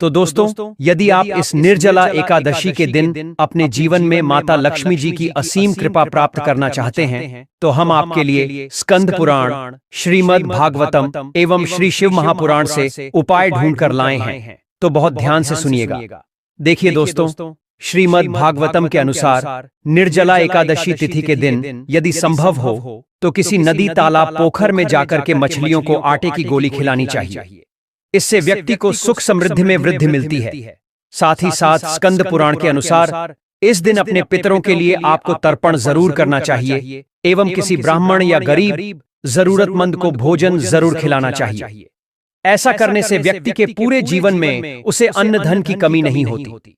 तो दोस्तों यदि आप इस निर्जला एकादशी के दिन अपने जीवन में माता लक्ष्मी जी की असीम कृपा प्राप्त करना चाहते हैं तो हम आपके लिए स्कंद पुराण, श्रीमद् भागवतम एवं श्री शिव महापुराण से उपाय ढूंढ कर लाए हैं। तो बहुत ध्यान से सुनिएगा। देखिए दोस्तों, श्रीमद् भागवतम के अनुसार निर्जला एकादशी तिथि के दिन यदि संभव हो तो किसी नदी, तालाब, पोखर में जाकर के मछलियों को आटे की गोली खिलानी चाहिए। इससे व्यक्ति को सुख समृद्धि में वृद्धि मिलती है। साथ ही साथ स्कंद पुराण के अनुसार इस दिन अपने पितरों के लिए आपको तर्पण जरूर करना चाहिए एवं किसी ब्राह्मण या गरीब जरूरतमंद को भोजन जरूर खिलाना चाहिए। ऐसा करने से व्यक्ति के पूरे जीवन में उसे अन्न धन की कमी नहीं होती।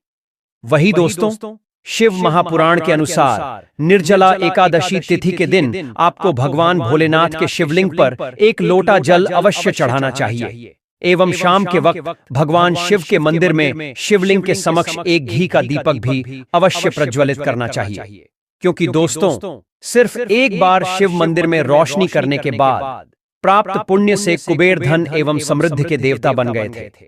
वही दोस्तों, शिव महापुराण के अनुसार निर्जला एकादशी तिथि के दिन आपको भगवान भोलेनाथ के शिवलिंग पर एक लोटा जल अवश्य चढ़ाना चाहिए एवं शाम के वक्त भगवान शिव के मंदिर में शिवलिंग के समक्ष एक घी का दीपक भी अवश्य प्रज्वलित करना चाहिए। क्योंकि दोस्तों, सिर्फ एक बार शिव मंदिर में रोशनी करने के बाद प्राप्त पुण्य से कुबेर धन एवं समृद्धि के देवता बन गए थे।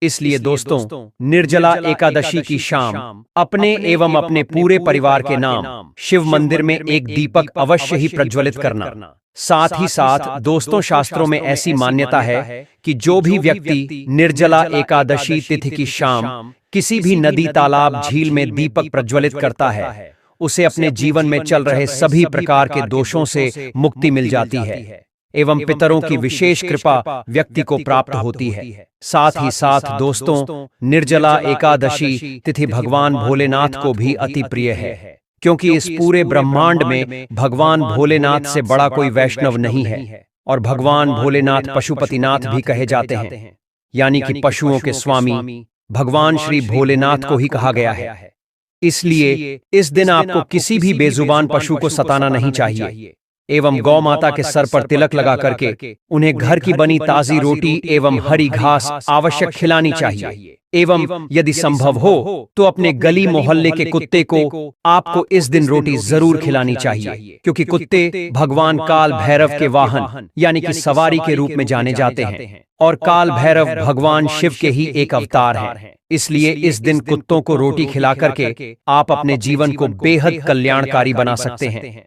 इसलिए दोस्तों, निर्जला एकादशी की शाम अपने एवं अपने पूरे परिवार के नाम शिव मंदिर में एक दीपक अवश्य ही प्रज्वलित करना। साथ ही साथ दोस्तों, शास्त्रों में ऐसी मान्यता है कि जो भी व्यक्ति निर्जला एकादशी तिथि की शाम किसी भी नदी, तालाब, झील में दीपक प्रज्वलित करता है, उसे अपने जीवन में चल रहे सभी प्रकार के दोषों से मुक्ति मिल जाती है एवं पितरों की विशेष कृपा व्यक्ति को प्राप्त होती है। साथ ही साथ दोस्तों, निर्जला एकादशी तिथि भगवान भोलेनाथ को भी अति प्रिय है, क्योंकि इस पूरे ब्रह्मांड में भगवान भोलेनाथ से बड़ा कोई वैष्णव नहीं है और भगवान भोलेनाथ पशुपतिनाथ भी कहे जाते हैं, यानी कि पशुओं के स्वामी भगवान श्री भोलेनाथ को ही कहा गया है। इसलिए इस दिन आपको किसी भी बेजुबान पशु को सताना नहीं चाहिए एवं गौ माता के सर पर तिलक लगा करके उन्हें घर की बनी ताजी रोटी एवं हरी घास आवश्यक खिलानी चाहिए एवं यदि संभव हो तो अपने गली मोहल्ले के कुत्ते को आपको इस दिन रोटी जरूर खिलानी चाहिए, क्योंकि कुत्ते भगवान काल भैरव के वाहन यानी कि सवारी के रूप में जाने जाते हैं और काल भैरव भगवान शिव के ही एक अवतार हैं। इसलिए इस दिन कुत्तों को रोटी खिला करके आप अपने जीवन को बेहद कल्याणकारी बना सकते हैं।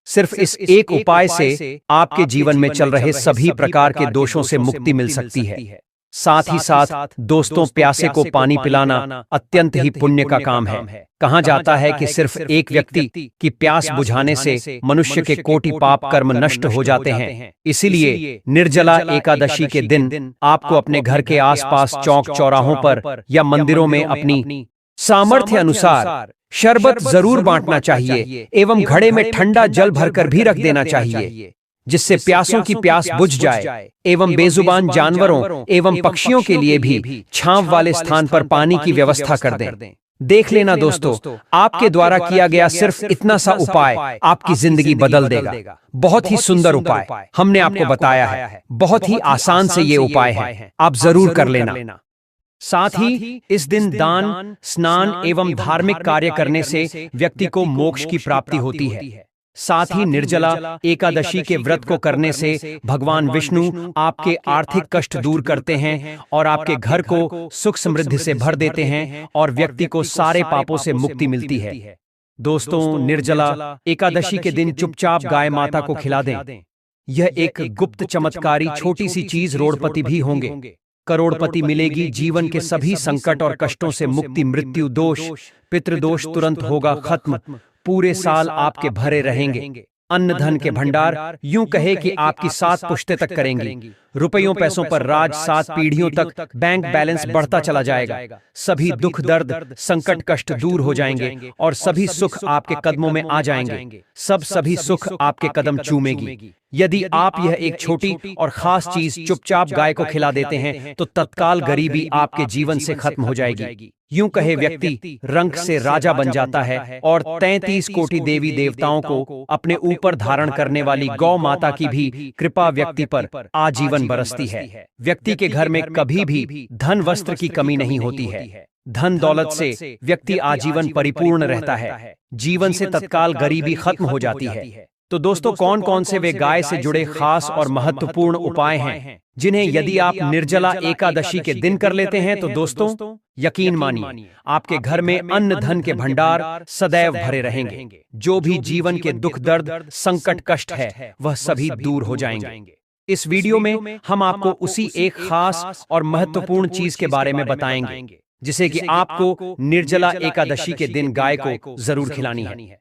सिर्फ इस एक उपाय से आपके जीवन में चल रहे सभी प्रकार के दोषों से मुक्ति मिल सकती है। साथ ही साथ दोस्तों, प्यासे को पानी पिलाना अत्यंत ही पुण्य का काम है। कहा जाता है कि सिर्फ एक व्यक्ति की प्यास बुझाने से मनुष्य के कोटि पाप कर्म नष्ट हो जाते हैं। इसीलिए निर्जला एकादशी के दिन आपको अपने घर के आसपास चौक चौराहों पर या मंदिरों में अपनी सामर्थ्य अनुसार शरबत जरूर बांटना चाहिए एवं घड़े में ठंडा जल भरकर भी रख देना चाहिए, जिससे प्यासों की प्यास बुझ जाए एवं बेजुबान जानवरों एवं पक्षियों के लिए भी छांव वाले स्थान पर पानी की व्यवस्था कर दें। देख लेना दोस्तों, आपके द्वारा किया गया सिर्फ इतना सा उपाय आपकी जिंदगी बदल देगा। बहुत ही सुंदर उपाय हमने आपको बताया है, बहुत ही आसान से ये उपाय है, आप जरूर कर लेना। साथ ही इस दिन दान, स्नान एवं धार्मिक कार्य करने से व्यक्ति को मोक्ष की प्राप्ति होती है। साथ ही निर्जला एकादशी के व्रत को करने से भगवान विष्णु आपके आर्थिक कष्ट दूर करते हैं और आपके घर को सुख समृद्धि से भर देते हैं और व्यक्ति को सारे पापों से मुक्ति मिलती है। दोस्तों, निर्जला एकादशी के दिन चुपचाप गाय माता को खिला दें। यह एक गुप्त चमत्कारी छोटी सी चीज रोड़पति भी होंगे, करोड़पति मिलेगी, जीवन के सभी संकट और कष्टों से मुक्ति, मृत्यु दोष, पितृदोष तुरंत होगा खत्म, पूरे साल आपके भरे रहेंगे, अन्न धन के भंडार यूं कहे कि आपकी 7 पुश्तें तक करेंगी, रुपयों पैसों पर राज, 7 पीढ़ियों तक बैंक बैलेंस बढ़ता चला जाएगा, सभी दुख दर्द संकट कष्ट दूर हो जाएंगे और सभी सुख आपके कदमों में आ जाएंगे, सभी सुख आपके कदम चूमेगी। यदि आप यह एक छोटी और खास चीज चुपचाप गाय को खिला देते हैं तो तत्काल गरीबी आपके जीवन से खत्म हो जाएगी। यूं कहे व्यक्ति रंक से राजा बन जाता है और 33 कोटि देवी देवताओं को अपने ऊपर धारण करने वाली गौ माता की भी कृपा व्यक्ति पर आजीवन बरसती है। व्यक्ति के घर में कभी भी धन वस्त्र की कमी नहीं होती है। धन दौलत से व्यक्ति आजीवन परिपूर्ण रहता है, जीवन से तत्काल गरीबी खत्म हो जाती है। तो दोस्तों, कौन कौन से वे गाय से जुड़े खास और महत्वपूर्ण उपाय हैं जिन्हें यदि आप निर्जला एकादशी के दिन कर लेते हैं तो दोस्तों यकीन मानिए आपके घर में अन्न धन के भंडार सदैव भरे रहेंगे। जो भी जीवन के दुख दर्द संकट कष्ट है वह सभी दूर हो जाएंगे। इस वीडियो में हम आपको उसी एक खास और महत्वपूर्ण चीज के बारे में बताएंगे जिसे कि आपको निर्जला एकादशी के दिन गाय को जरूर खिलानी है।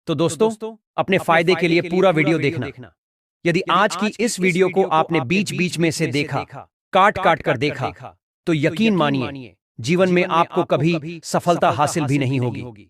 तो दोस्तों, अपने फायदे के लिए पूरा वीडियो देखना। यदि आज की इस वीडियो को आपने बीच बीच में से देखा, काट काट कर देखा, तो यकीन मानिए जीवन में आपको कभी सफलता हासिल भी नहीं होगी।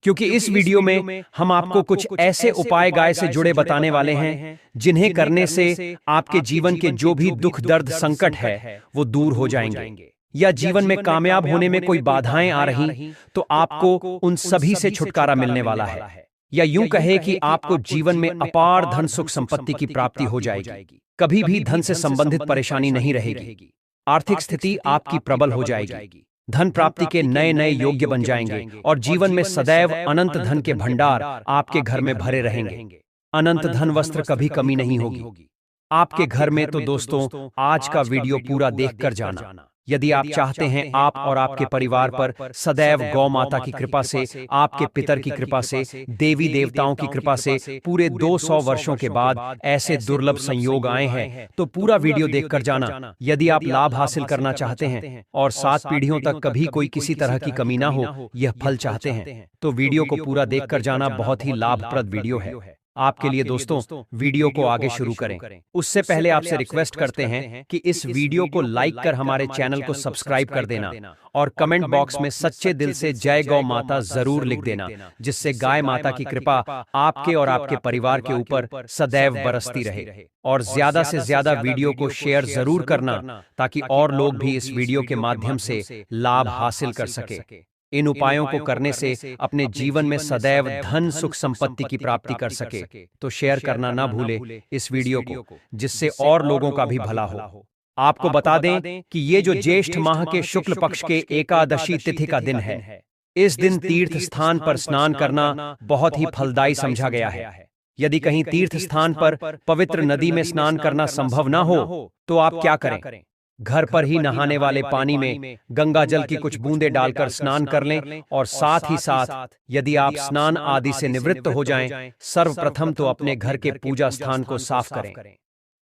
क्योंकि इस वीडियो में हम आपको कुछ ऐसे उपाय गाय से जुड़े बताने वाले हैं जिन्हें करने से आपके जीवन के जो भी दुख दर्द संकट है वो दूर हो जाएंगे, या जीवन में कामयाब होने में कोई बाधाएं आ रही तो आपको उन सभी से छुटकारा मिलने वाला है, या यूं कहे कि आपको जीवन में अपार धन सुख संपत्ति की प्राप्ति हो जाएगी। कभी भी धन से संबंधित परेशानी नहीं रहेगी। आर्थिक स्थिति आपकी प्रबल हो जाएगी। धन प्राप्ति के नए नए योग्य बन जाएंगे और जीवन में सदैव अनंत धन के भंडार आपके घर में भरे रहेंगे। अनंत धन वस्त्र कभी कमी नहीं होगी आपके घर में। तो दोस्तों, आज का वीडियो पूरा देखकर जाना। यदि आप चाहते हैं आप और आपके परिवार पर सदैव गौ माता की कृपा से, आपके पितर की कृपा से, देवी देवताओं की कृपा से पूरे 200 वर्षों के बाद ऐसे दुर्लभ संयोग आए हैं, तो पूरा वीडियो देखकर जाना। यदि आप लाभ हासिल करना चाहते हैं और 7 पीढ़ियों तक कभी कोई किसी तरह की कमी ना हो, यह फल चाहते हैं, तो वीडियो को पूरा देखकर जाना। बहुत ही लाभप्रद वीडियो है आपके लिए। दोस्तों, वीडियो को आगे शुरू करें उससे पहले आपसे रिक्वेस्ट करते हैं कि इस वीडियो को लाइक कर हमारे चैनल को सब्सक्राइब कर देना और कमेंट बॉक्स में सच्चे दिल से जय गौ माता जरूर लिख देना, जिससे गाय माता की कृपा आपके और आपके परिवार के ऊपर सदैव बरसती रहे। और ज्यादा से ज्यादा वीडियो को शेयर जरूर करना ताकि और लोग भी इस वीडियो के माध्यम से लाभ हासिल कर सके। इन उपायों को करने से अपने जीवन में सदैव धन सुख संपत्ति की प्राप्ति कर सके। तो शेयर करना ना भूले इस वीडियो को, जिससे और लोगों का भी भला हो। आपको बता दें कि ये जो ज्येष्ठ माह के शुक्ल पक्ष के एकादशी तिथि का दिन है, इस दिन तीर्थ स्थान पर स्नान करना बहुत ही फलदायी समझा गया है। यदि कहीं तीर्थ स्थान पर पवित्र नदी में स्नान करना संभव ना हो तो आप क्या करें? घर पर ही नहाने वाले पानी में गंगा जल की कुछ बूंदें डालकर स्नान कर लें। और साथ ही साथ यदि आप स्नान आदि से निवृत्त हो जाएं, सर्वप्रथम तो अपने घर के पूजा स्थान को साफ करें,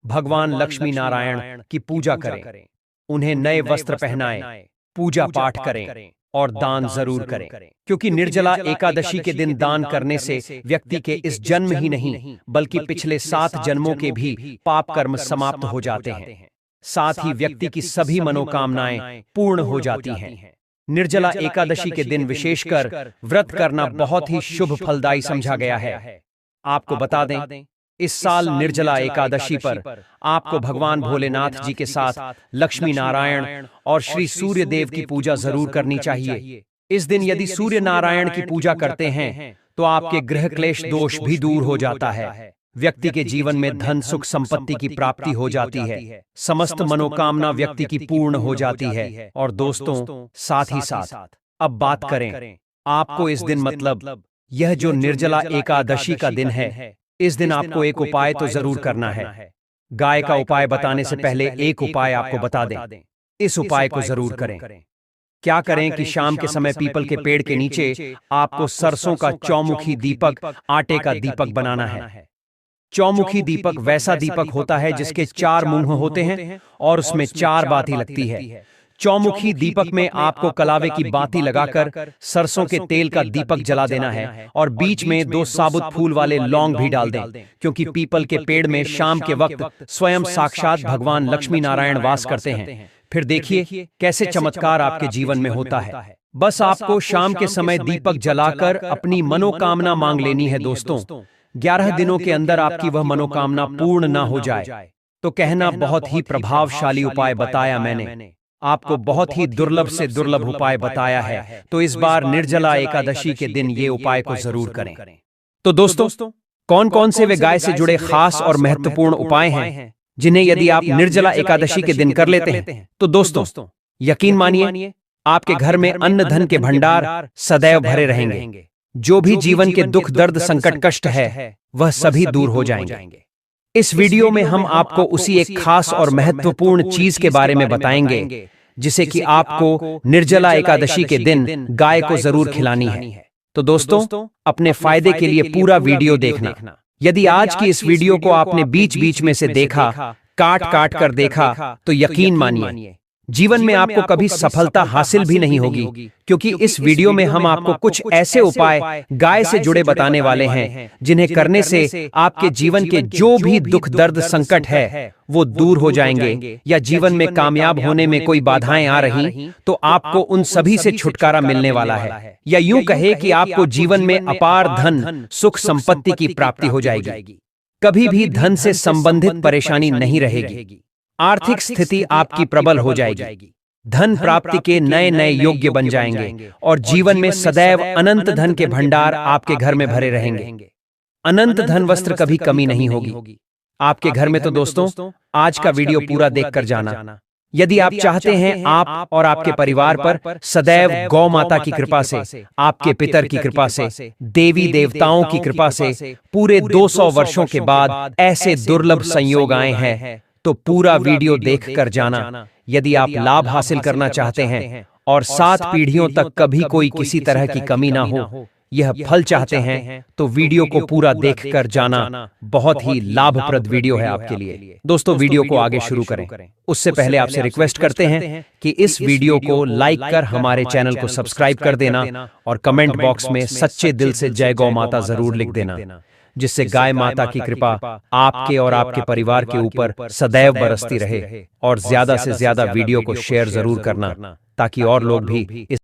भगवान लक्ष्मी नारायण की पूजा करें, उन्हें नए वस्त्र पहनाएं, पूजा पाठ करें और दान जरूर करें। क्योंकि निर्जला एकादशी के दिन दान करने से व्यक्ति के इस जन्म ही नहीं बल्कि पिछले 7 जन्मों के भी पाप कर्म समाप्त हो जाते हैं। साथ ही व्यक्ति की सभी मनोकामनाएं पूर्ण हो जाती हैं। निर्जला एकादशी के दिन विशेषकर व्रत करना बहुत ही शुभ फलदायी समझा गया है। आपको बता दें, इस साल निर्जला एकादशी पर आपको भगवान भोलेनाथ जी के साथ लक्ष्मी नारायण और श्री सूर्य देव की पूजा जरूर करनी चाहिए। इस दिन यदि सूर्य नारायण की पूजा करते हैं तो आपके गृह क्लेश दोष भी दूर हो जाता है। व्यक्ति के जीवन में धन सुख संपत्ति की प्राप्ति हो जाती है, समस्त मनोकामना व्यक्ति की पूर्ण हो जाती है। और दोस्तों, साथ ही साथ अब बात करें आपको इस दिन, मतलब यह जो निर्जला एकादशी का दिन है, इस दिन आपको एक उपाय तो जरूर करना है। गाय का उपाय बताने से पहले एक उपाय आपको बता दें, इस उपाय को जरूर करें। क्या करें कि शाम के समय पीपल के पेड़ के नीचे आपको सरसों का चौमुखी दीपक, आटे का दीपक बनाना है। चौमुखी दीपक वैसा दीपक होता है जिसके 4 मुंह होते हैं और उसमें 4 बाती लगती है। चौमुखी दीपक में आपको कलावे की बाती लगाकर सरसों के तेल का दीपक जला देना है और बीच में 2 साबुत फूल वाले लौंग भी डाल दें, क्योंकि पीपल के पेड़ में शाम के वक्त स्वयं साक्षात भगवान लक्ष्मी नारायण वास करते हैं। फिर देखिए कैसे चमत्कार आपके जीवन में होता है। बस आपको शाम के समय दीपक जलाकर अपनी मनोकामना मांग लेनी है। दोस्तों, 11 दिनों के अंदर आपकी वह मनोकामना पूर्ण ना हो जाए तो कहना बहुत ही प्रभावशाली उपाय बताया मैंने। आपको बहुत ही दुर्लभ से दुर्लभ उपाय बताया है, तो इस बार निर्जला एकादशी के दिन ये उपाय को जरूर करें। तो दोस्तों, कौन कौन से वे गाय से जुड़े खास और महत्वपूर्ण उपाय हैं जिन्हें यदि आप निर्जला एकादशी के दिन कर लेते हैं तो दोस्तों, यकीन मानिए आपके घर में अन्न धन के भंडार सदैव भरे रहेंगे। जो भी जीवन के दुख दर्द संकट कष्ट है वह सभी दूर हो जाएंगे। इस वीडियो में हम आपको उसी एक खास और महत्वपूर्ण चीज के बारे में बताएंगे जिसे कि आपको निर्जला एकादशी के दिन गाय को जरूर खिलानी है। तो दोस्तों, अपने फायदे के लिए पूरा वीडियो देखना। यदि आज की इस वीडियो को आपने बीच बीच में से देखा, काट काट कर देखा, तो यकीन मानिए जीवन में आपको कभी सफलता हासिल भी नहीं होगी, क्योंकि इस वीडियो में हम आपको कुछ ऐसे उपाय गाय से जुड़े बताने वाले हैं जिन्हें करने से आपके जीवन के जो भी दुख दर्द संकट है वो दूर हो जाएंगे, या जीवन में कामयाब होने में कोई बाधाएं आ रही तो आपको उन सभी से छुटकारा मिलने वाला है, या यूं कहे कि आपको जीवन में अपार धन सुख संपत्ति की प्राप्ति हो जाएगी। कभी भी धन से संबंधित परेशानी नहीं रहेगी। आर्थिक स्थिति आपकी प्रबल हो जाएगी। धन प्राप्ति के नए नए योग्य बन जाएंगे और जीवन में सदैव अनंत धन के भंडार आपके घर में भरे रहेंगे। अनंत धन वस्त्र कभी कमी नहीं होगी आपके घर में। तो दोस्तों, आज का वीडियो पूरा देखकर जाना। यदि आप चाहते हैं आप और आपके परिवार पर सदैव गौ माता की कृपा से, आपके पितर की कृपा से, देवी देवताओं की कृपा से पूरे 200 वर्षों के बाद ऐसे दुर्लभ संयोग आए हैं, तो पूरा वीडियो देखकर जाना। यदि आप लाभ हासिल करना चाहते हैं और 7 पीढ़ियों तक कभी कोई किसी तरह की कमी ना हो, यह फल चाहते हैं, तो वीडियो को पूरा देखकर जाना। बहुत ही लाभप्रद वीडियो है आपके लिए। दोस्तों, वीडियो को आगे शुरू करें उससे पहले आपसे रिक्वेस्ट करते हैं कि इस वीडियो को लाइक कर हमारे चैनल को सब्सक्राइब कर देना और कमेंट बॉक्स में सच्चे दिल से जय गौ माता जरूर लिख देना, जिससे गाय माता की कृपा आपके और आपके परिवार के ऊपर सदैव बरसती रहे। और ज्यादा से ज्यादा वीडियो को शेयर जरूर करना ताकि और लोग भी इस